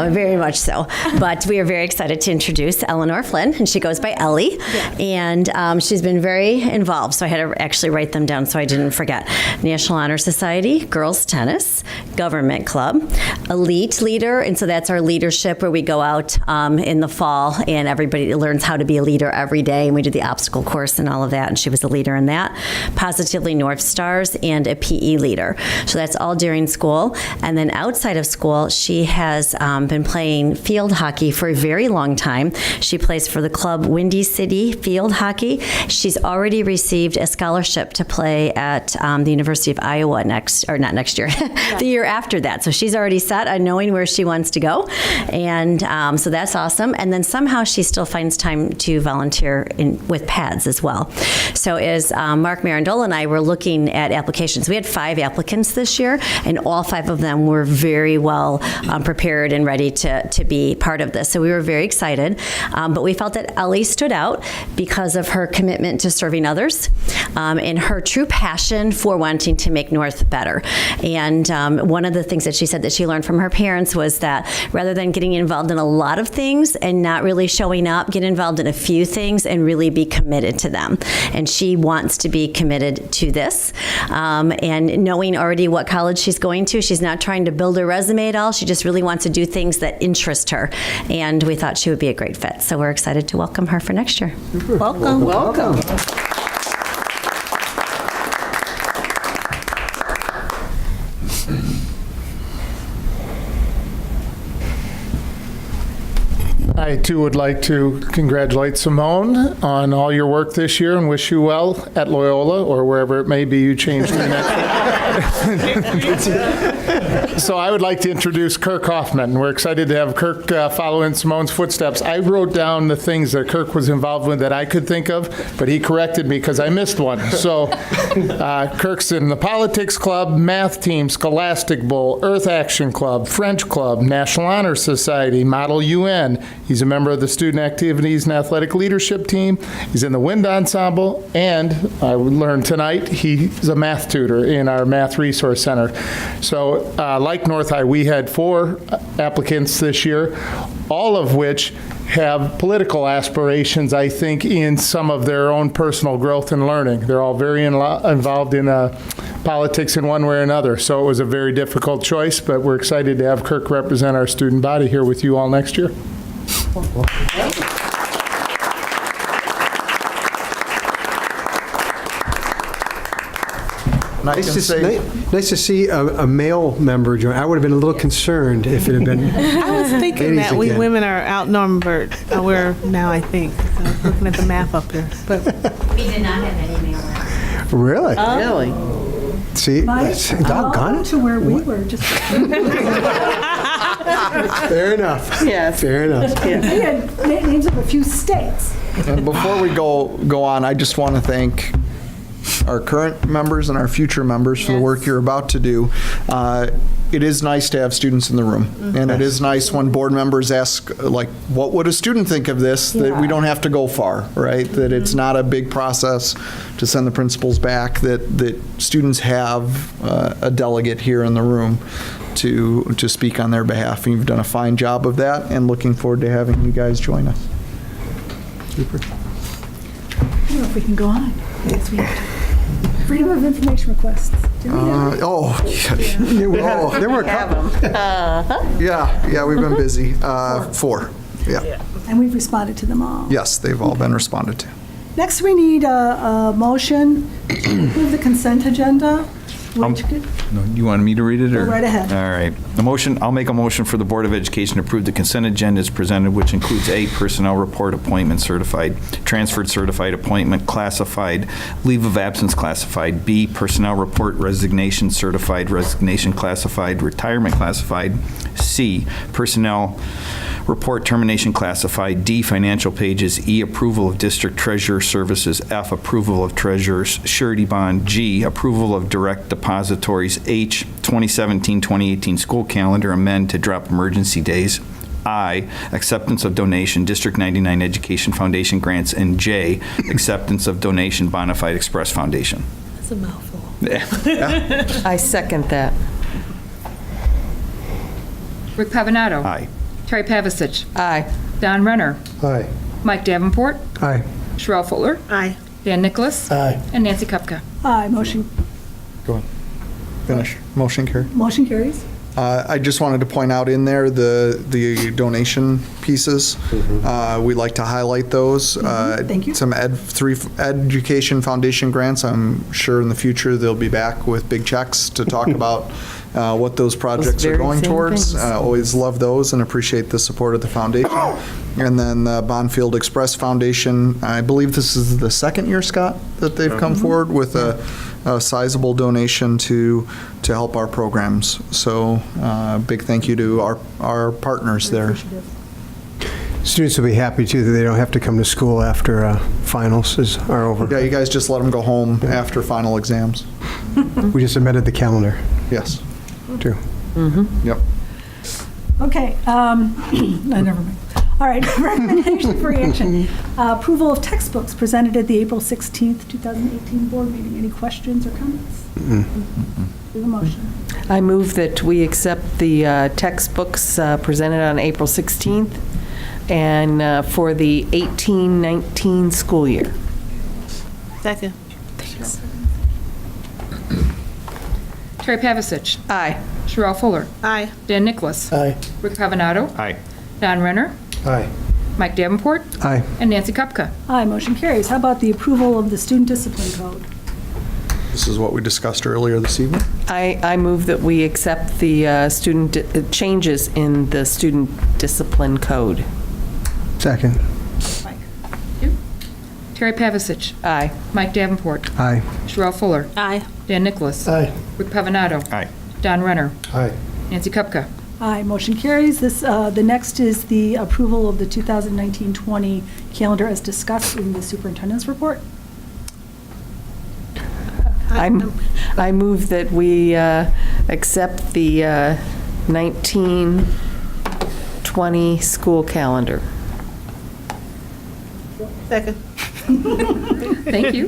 very much so. But we are very excited to introduce Eleanor Flynn, and she goes by Ellie. And she's been very involved, so I had to actually write them down so I didn't forget. National Honor Society, Girls Tennis, Government Club, Elite Leader, and so that's our leadership where we go out in the fall and everybody learns how to be a leader every day, and we do the obstacle course and all of that, and she was a leader in that. Positively North Stars, and a PE leader. So that's all during school. And then outside of school, she has been playing field hockey for a very long time. She plays for the club Windy City Field Hockey. She's already received a scholarship to play at the University of Iowa the year after that. So she's already set on knowing where she wants to go. And so that's awesome. And then somehow she still finds time to volunteer with PADS as well. So as Mark Marandola and I were looking at applications, we had 5 applicants this year, and all 5 of them were very well prepared and ready to be part of this. So we were very excited. But we felt that Ellie stood out because of her commitment to serving others and her true passion for wanting to make North better. And one of the things that she said that she learned from her parents was that rather than getting involved in a lot of things and not really showing up, get involved in a few things and really be committed to them. And she wants to be committed to this. And knowing already what college she's going to, she's not trying to build her resume at all. She just really wants to do things that interest her. And we thought she would be a great fit. So we're excited to welcome her for next year. Welcome. Welcome. I too would like to congratulate Simone on all your work this year and wish you well at Loyola or wherever it may be you change to next. So I would like to introduce Kirk Hoffman. We're excited to have Kirk follow in Simone's footsteps. I wrote down the things that Kirk was involved with that I could think of, but he corrected me because I missed one. So Kirk's in the Politics Club, Math Team, Scholastic Bowl, Earth Action Club, French Club, National Honor Society, Model UN. He's a member of the Student Activities and Athletic Leadership Team. He's in the Wind Ensemble, and I learned tonight he's a math tutor in our Math Resource Center. So like North High, we had 4 applicants this year, all of which have political aspirations, I think, in some of their own personal growth and learning. They're all very involved in politics in one way or another. So it was a very difficult choice, but we're excited to have Kirk represent our student body here with you all next year. Nice to see a male member join. I would have been a little concerned if it had been. I was thinking that we again. women are outnumbered. We're now, I think. So I was looking at the math up there. But We did not have any male members. Really? Really? See, that's doggone it. To where we were, just. Fair enough. Yes. Fair enough. We had names of a few states. And before we go on, I just want to thank our current members and our future members for the work you're about to do. It is nice to have students in the room, and it is nice when board members ask, like, what would a student think of this, that we don't have to go far, right? That it's not a big process to send the principals back, that students have a delegate here in the room to speak on their behalf. And you've done a fine job of that, and looking forward to having you guys join us. Super. I don't know if we can go on. Yes, we have to. Freedom of information requests. Did we have? There were a couple. Yeah, we've been busy. 4, yeah. And we've responded to them all. Yes, they've all been responded to. Next, we need a motion to approve the consent agenda. Which could, No, you wanted me to read it, or? Go right ahead. All right. I'll make a motion for the Board of Education to approve the consent agenda as presented, which includes A, personnel report, appointment certified, transferred certified, appointment classified, leave of absence classified, B, personnel report, resignation certified, resignation classified, retirement classified, C, personnel report, termination classified, D, financial pages, E, approval of district treasurer services, F, approval of treasurer's surety bond, G, approval of direct depositories, H, 2017-2018 school calendar amend to drop emergency days, I, acceptance of donation, District 99 Education Foundation grants, and J, acceptance of donation, Bonafide Express Foundation. that's a mouthful. I second that. Rick Pavanato. Aye. Terry Pavasich. Aye. Don Renner. Aye. Mike Davenport. Aye. Sherelle Fuller. Aye. Dan Nicholas. Aye. And Nancy Kupka. aye, motion Go ahead. Finish. Motion carried. carries. I just wanted to point out in there the donation pieces. We like to highlight those. Thank you. Some Education Foundation grants. I'm sure in the future they'll be back with big checks to talk about what those projects are very going same towards. things. Always love those and appreciate the support of the foundation. And then the Bonfield Express Foundation, I believe this is the second year, Scott, that they've come forward with a sizable donation to help our programs. So big thank you to our partners there. Students will be happy, too, that they don't have to come to school after finals are over. Yeah, you guys just let them go home after final exams. We just amended the calendar, Yes. too. Yep. Okay, never mind. All right, recommendation for action. Approval of textbooks presented at the April 16th, 2018 board meeting. Any questions or comments? Do the motion. I move that we accept the textbooks presented on April 16th and for the 18-19 school year. Second. Terry Pavasich. Aye. Sherelle Fuller. Aye. Dan Nicholas. Aye. Rick Pavanato. Aye. Don Renner. Aye. Mike Davenport. Aye. And Nancy Kupka. Aye, motion carries. How about the approval of the student discipline code? This is what we discussed earlier this evening. I move that we accept the changes in the student discipline code. Second. Terry Pavasich. Aye. Mike Davenport. Aye. Sherelle Fuller. Aye. Dan Nicholas. Aye. Rick Pavanato. Aye. Don Renner. Aye. Nancy Kupka. Aye, motion carries. The next is the approval of the 2019-20 calendar as discussed in the superintendent's report. I move that we accept the 1920 school calendar. Second. Thank you.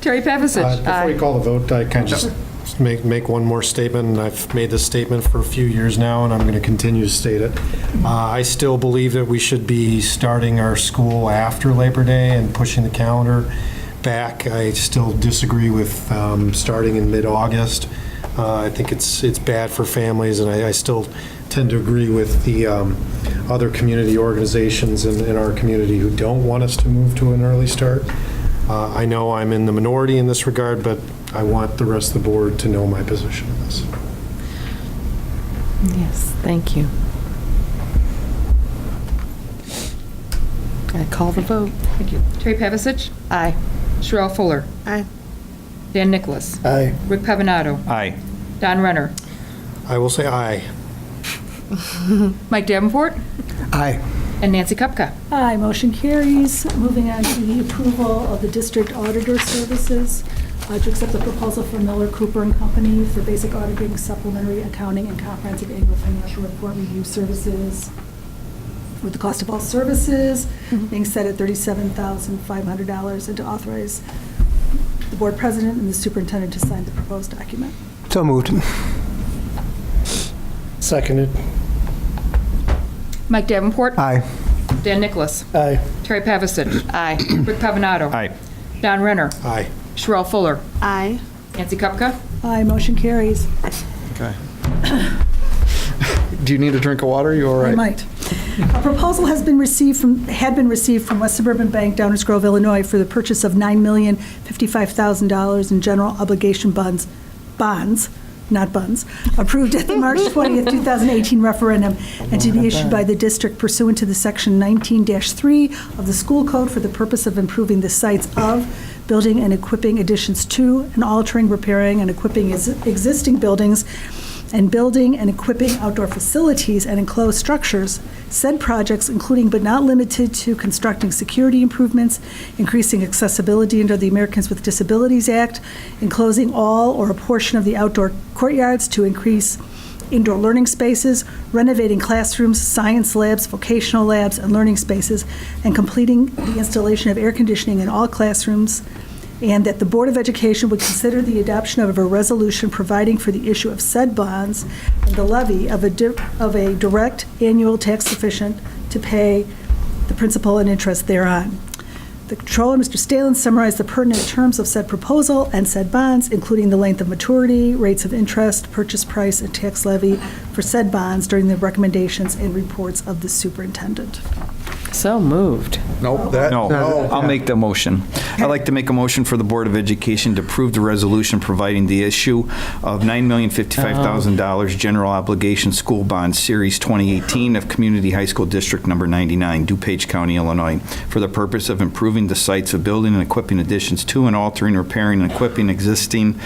Terry Pavasich. Before you call the vote, I kind of just make one more statement, and I've made this statement for a few years now, and I'm going to continue to state it. I still believe that we should be starting our school after Labor Day and pushing the calendar back. I still disagree with starting in mid-August. I think it's bad for families, and I still tend to agree with the other community organizations in our community who don't want us to move to an early start. I know I'm in the minority in this regard, but I want the rest of the board to know my position on this. Yes, thank you. I call the vote. Thank you. Terry Pavasich. Aye. Sherelle Fuller. Aye. Dan Nicholas. Aye. Rick Pavanato. Aye. Don Renner. I will say aye. Mike Davenport. Aye. And Nancy Kupka. Aye, motion carries. Moving on to the approval of the district auditor services, to accept the proposal for Miller Cooper and Company for basic auditing, supplementary accounting, and comprehensive annual financial report review services, with the cost of all services being set at $37,500, and to authorize the board president and the superintendent to sign the proposed document. So moved. Seconded. Mike Davenport. Aye. Dan Nicholas. Aye. Terry Pavasich. Aye. Rick Pavanato. Aye. Don Renner. Aye. Sherelle Fuller. Aye. Nancy Kupka. Aye, motion carries. Okay. Do you need a drink of water? You all right? I might. A proposal had been received from West Suburban Bank, Downers Grove, Illinois, for the purchase of $9,055,000 in general obligation bonds, not buns, approved at the March 20th, 2018 referendum, and to be issued by the district pursuant to the Section 19-3 of the School Code for the purpose of improving the sites of building and equipping additions to and altering, repairing, and equipping existing buildings and building and equipping outdoor facilities and enclosed structures. Said projects, including but not limited to constructing security improvements, increasing accessibility under the Americans with Disabilities Act, enclosing all or a portion of the outdoor courtyards to increase indoor learning spaces, renovating classrooms, science labs, vocational labs, and learning spaces, and completing the installation of air conditioning in all classrooms, and that the Board of Education would consider the adoption of a resolution providing for the issue of said bonds and the levy of a direct annual tax sufficient to pay the principal and interest thereon. The Controller, Mr. Stalen, summarized the pertinent terms of said proposal and said bonds, including the length of maturity, rates of interest, purchase price, and tax levy for said bonds during the recommendations and reports of the superintendent. So moved. Nope. No, I'll make the motion. I'd like to make a motion for the Board of Education to approve the resolution providing the issue of $9,055,000 general obligation school bonds, Series 2018 of Community High School District Number 99, DuPage County, Illinois, for the purpose of improving the sites of building and equipping additions to and altering, repairing, and equipping existing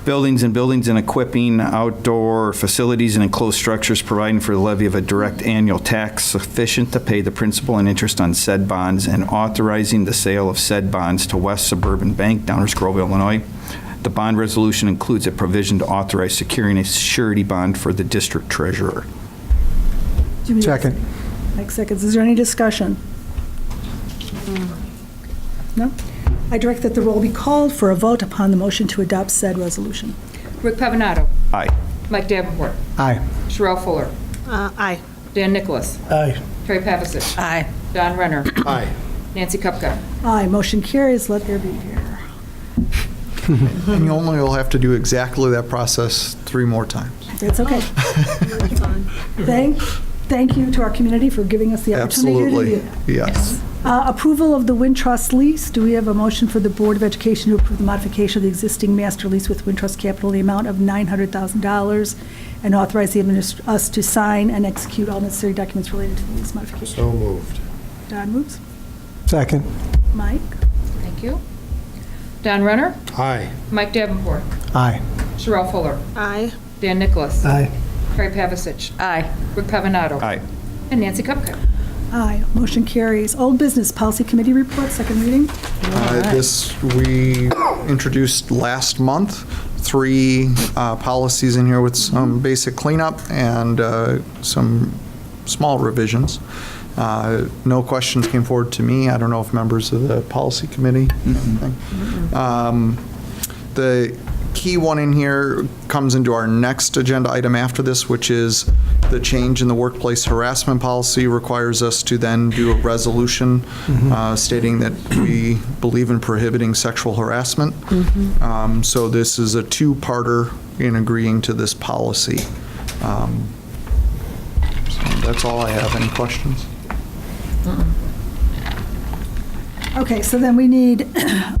buildings and equipping outdoor facilities and enclosed structures, providing for the levy of a direct annual tax sufficient to pay the principal and interest on said bonds, and authorizing the sale of said bonds to West Suburban Bank, Downers Grove, Illinois. The bond resolution includes a provision to authorize securing a surety bond for the district treasurer. Second. Mike seconds. Is there any discussion? No? I direct that the roll be called for a vote upon the motion to adopt said resolution. Rick Pavanato. Aye. Mike Davenport. Aye. Sherelle Fuller. Aye. Dan Nicholas. Aye. Terry Pavasich. Aye. Don Renner. Aye. Nancy Kupka. Aye, motion carries. Let there be here. And you only will have to do exactly that process 3 more times. That's okay. Thank you to our community for giving us the opportunity to do that. Absolutely. Yes. Approval of the Wintrust lease. Do we have a motion for the Board of Education to approve the modification of the existing master lease with Wintrust Capital in the amount of $900,000 and authorize us to sign and execute all necessary documents related to the lease modification? So moved. Don moves. Second. Mike? Thank you. Don Renner, Aye. Mike Davenport, Aye. Sherelle Fuller, Aye. Dan Nicholas, Aye. Terry Pavasich, Aye. Rick Pavanato, Aye. and Nancy Kupka. Aye. Motion carries. Old Business Policy Committee report, second reading. This we introduced last month. 3 policies in here with some basic cleanup and some small revisions. No questions came forward to me. I don't know if members of the policy committee. The key one in here comes into our next agenda item after this, which is the change in the workplace harassment policy requires us to then do a resolution stating that we believe in prohibiting sexual harassment. So this is a 2-parter in agreeing to this policy. So that's all I have. Any questions? Okay, so then we need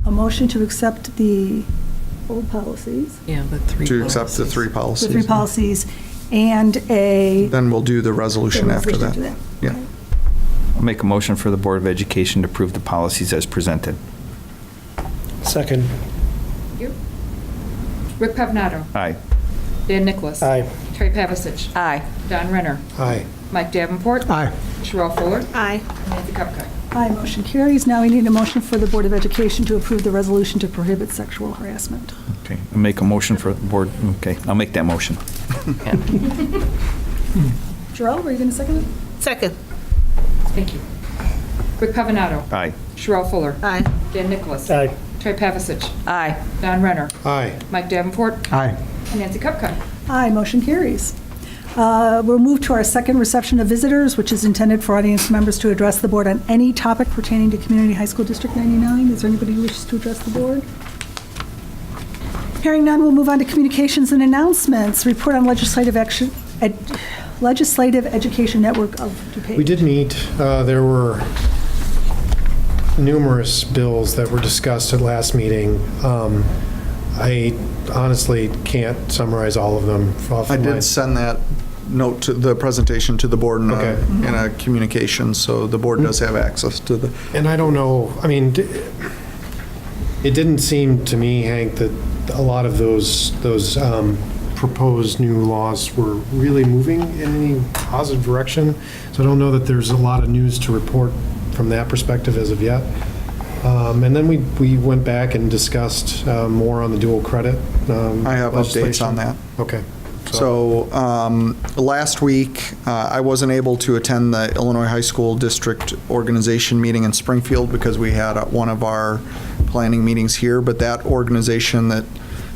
a motion to accept the old policies, Yeah, the 3 To accept the policies. 3 the policies. 3 policies, and a... Then we'll do the resolution after resolution that. to Yeah. I'll make a motion for the Board of Education to approve the policies as presented. Second. Thank you. Rick Pavanato, Aye. Dan Nicholas, Aye. Terry Pavasich, Aye. Don Renner, Aye. Mike Davenport, Aye. Sherelle Fuller, Aye. and Nancy Kupka. Aye, motion carries. Now we need a motion for the Board of Education to approve the resolution to prohibit sexual harassment. Okay, I'll make a motion for the board, okay, I'll make that motion. Jerome, are you going to second it? Second. Thank you. Rick Pavanato, Aye. Sherelle Fuller, Aye. Dan Nicholas, Aye. Terry Pavasich, Aye. Don Renner, Aye. Mike Davenport, Aye. and Nancy Kupka. Aye, motion carries. We'll move to our second reception of visitors, which is intended for audience members to address the board on any topic pertaining to Community High School District 99. Is there anybody who wishes to address the board? Hearing none, we'll move on to communications and announcements. Report on Legislative Education Network of DuPage. We did meet. There were numerous bills that were discussed at last meeting. I honestly can't summarize all of them off I of my... did send that note to the presentation to the board in Okay. in a communication, so the board does have access to the... And I don't know, I mean, it didn't seem to me, Hank, that a lot of those proposed new laws were really moving in any positive direction. So I don't know that there's a lot of news to report from that perspective as of yet. And then we went back and discussed more on the dual credit I have updates legislation. on that. Okay. So last week, I wasn't able to attend the Illinois High School District Organization meeting in Springfield because we had one of our planning meetings here, but that organization that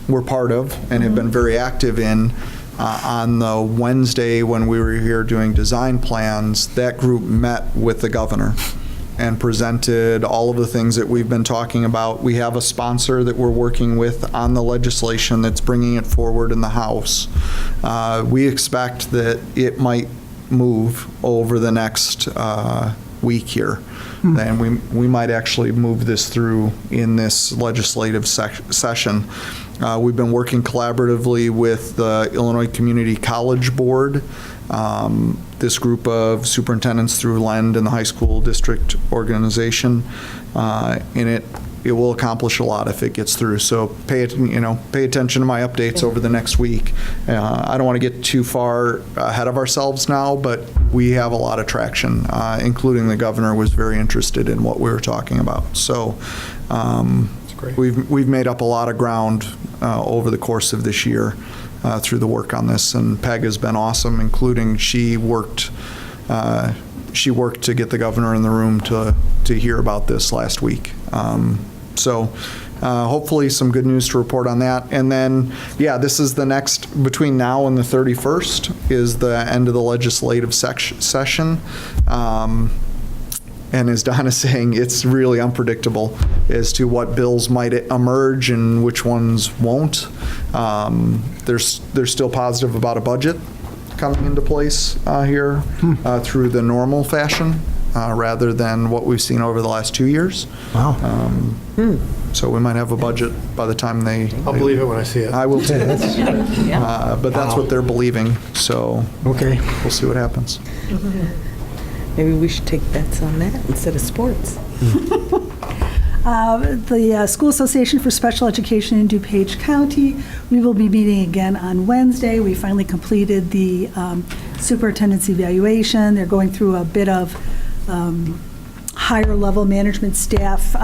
we're part of and have been very active in, on the Wednesday when we were here doing design plans, that group met with the governor and presented all of the things that we've been talking about. We have a sponsor that we're working with on the legislation that's bringing it forward in the House. We expect that it might move over the next week here. And we might actually move this through in this legislative session. We've been working collaboratively with the Illinois Community College Board, this group of superintendents through LEND and the high school district organization, and it will accomplish a lot if it gets through. So pay attention to my updates over the next week. I don't want to get too far ahead of ourselves now, but we have a lot of traction, including the governor was very interested in what we were talking about. So we've made up a lot of ground over the course of this year through the work on this, and Peg has been awesome, including she worked to get the governor in the room to hear about this last week. So hopefully some good news to report on that. And then, yeah, this is the next, between now and the 31st is the end of the legislative session. And as Donna's saying, it's really unpredictable as to what bills might emerge and which ones won't. They're still positive about a budget coming into place here through the normal fashion rather than what we've seen over the last 2 years. Wow. So we might have a budget by the time I'll believe it when I see it. I will too. But that's what they're believing, so Okay. we'll see what happens. Maybe we should take bets on that instead of sports. The School Association for Special Education in DuPage County, we will be meeting again on Wednesday. We finally completed the superintendent's evaluation. They're going through a bit of higher level management staff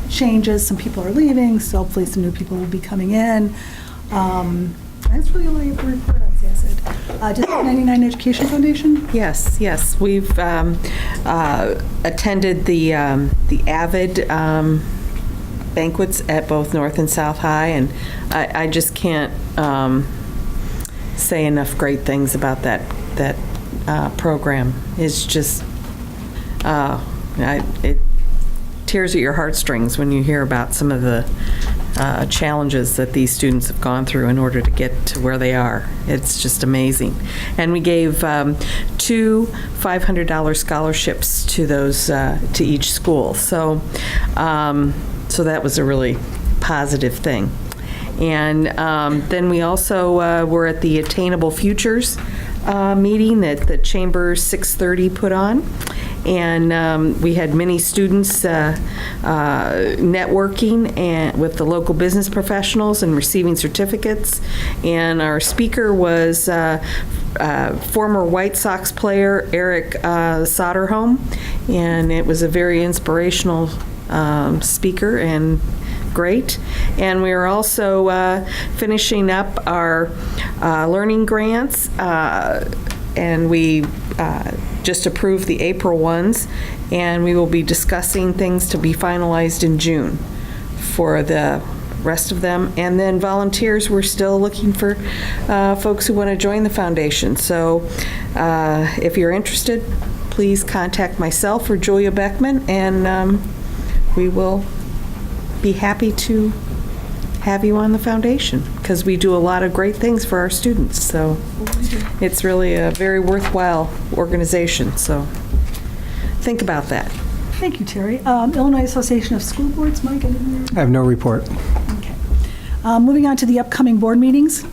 changes. Some people are leaving, so hopefully some new people will be coming in. That's really all I have to report on CSD. CSD99 Education Foundation? Yes, yes. We've attended the AVID banquets at both North and South High, and I just can't say enough great things about that program. It's just, it tears at your heartstrings when you hear about some of the challenges that these students have gone through in order to get to where they are. It's just amazing. And we gave 2 $500 scholarships to those to each school. So that was a really positive thing. And then we also were at the Attainable Futures meeting that the Chamber 630 put on. And we had many students networking with the local business professionals and receiving certificates. And our speaker was former White Sox player Eric Soderholm. And it was a very inspirational speaker and great. And we are also finishing up our learning grants, and we just approved the April ones, and we will be discussing things to be finalized in June for the rest of them. And then volunteers, we're still looking for folks who want to join the foundation. So if you're interested, please contact myself or Julia Beckman, and we will be happy to have you on the foundation, because we do a lot of great things for our students. So it's really a very worthwhile organization. So think about that. Thank you, Terry. Illinois Association of School Boards, Mike, anything? I have no report. Okay. Moving on to the upcoming board meetings.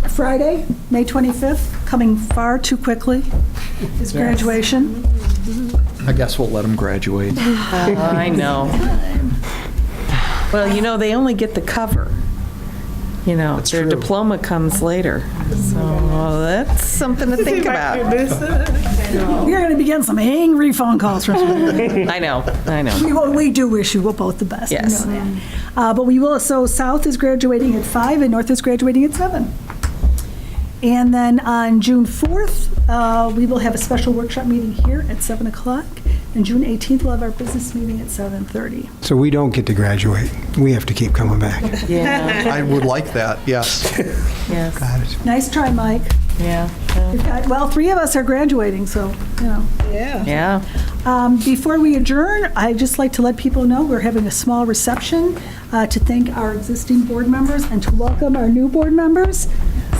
Friday, May 25th, coming far too quickly, is graduation. I guess we'll let them graduate. I know. Well, you know, they only get the cover. You know, their diploma comes later. So that's something to think about. We're going to be getting some angry phone calls from you. I know. We do wish you both the best. Yes. You know that. But we will, so South is graduating at 5 and North is graduating at 7. And then on June 4th, we will have a special workshop meeting here at 7 o'clock. And June 18th, we'll have our business meeting at 7:30. So we don't get to graduate. We have to keep coming back. Yeah. I would like that, yes. Yes. Nice try, Mike. Yeah. Well, 3 of us are graduating, so, you know. Yeah. Before we adjourn, I'd just like to let people know we're having a small reception to thank our existing board members and to welcome our new board members.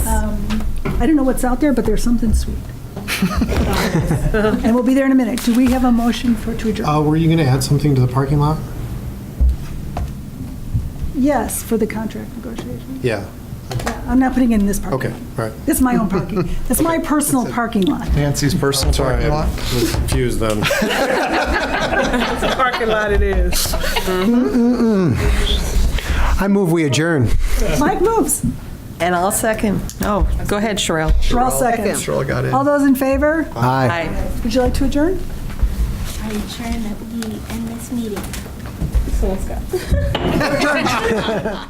I don't know what's out there, but there's something sweet. And we'll be there in a minute. Do we have a motion to adjourn? Were you going to add something to the parking lot? Yes, for the contract negotiation. Yeah. Yeah, I'm not putting it in this parking lot. Okay, all right. It's my own parking. That's my personal parking lot. Nancy's personal parking lot? I was confused then. It's a parking lot it is. I move we adjourn. Mike moves. And I'll second. Oh, go ahead, Sherelle. Sherelle seconds. Sherelle got in. All those in favor? Aye. Would you like to adjourn? I adjourn that we end this meeting. So let's go.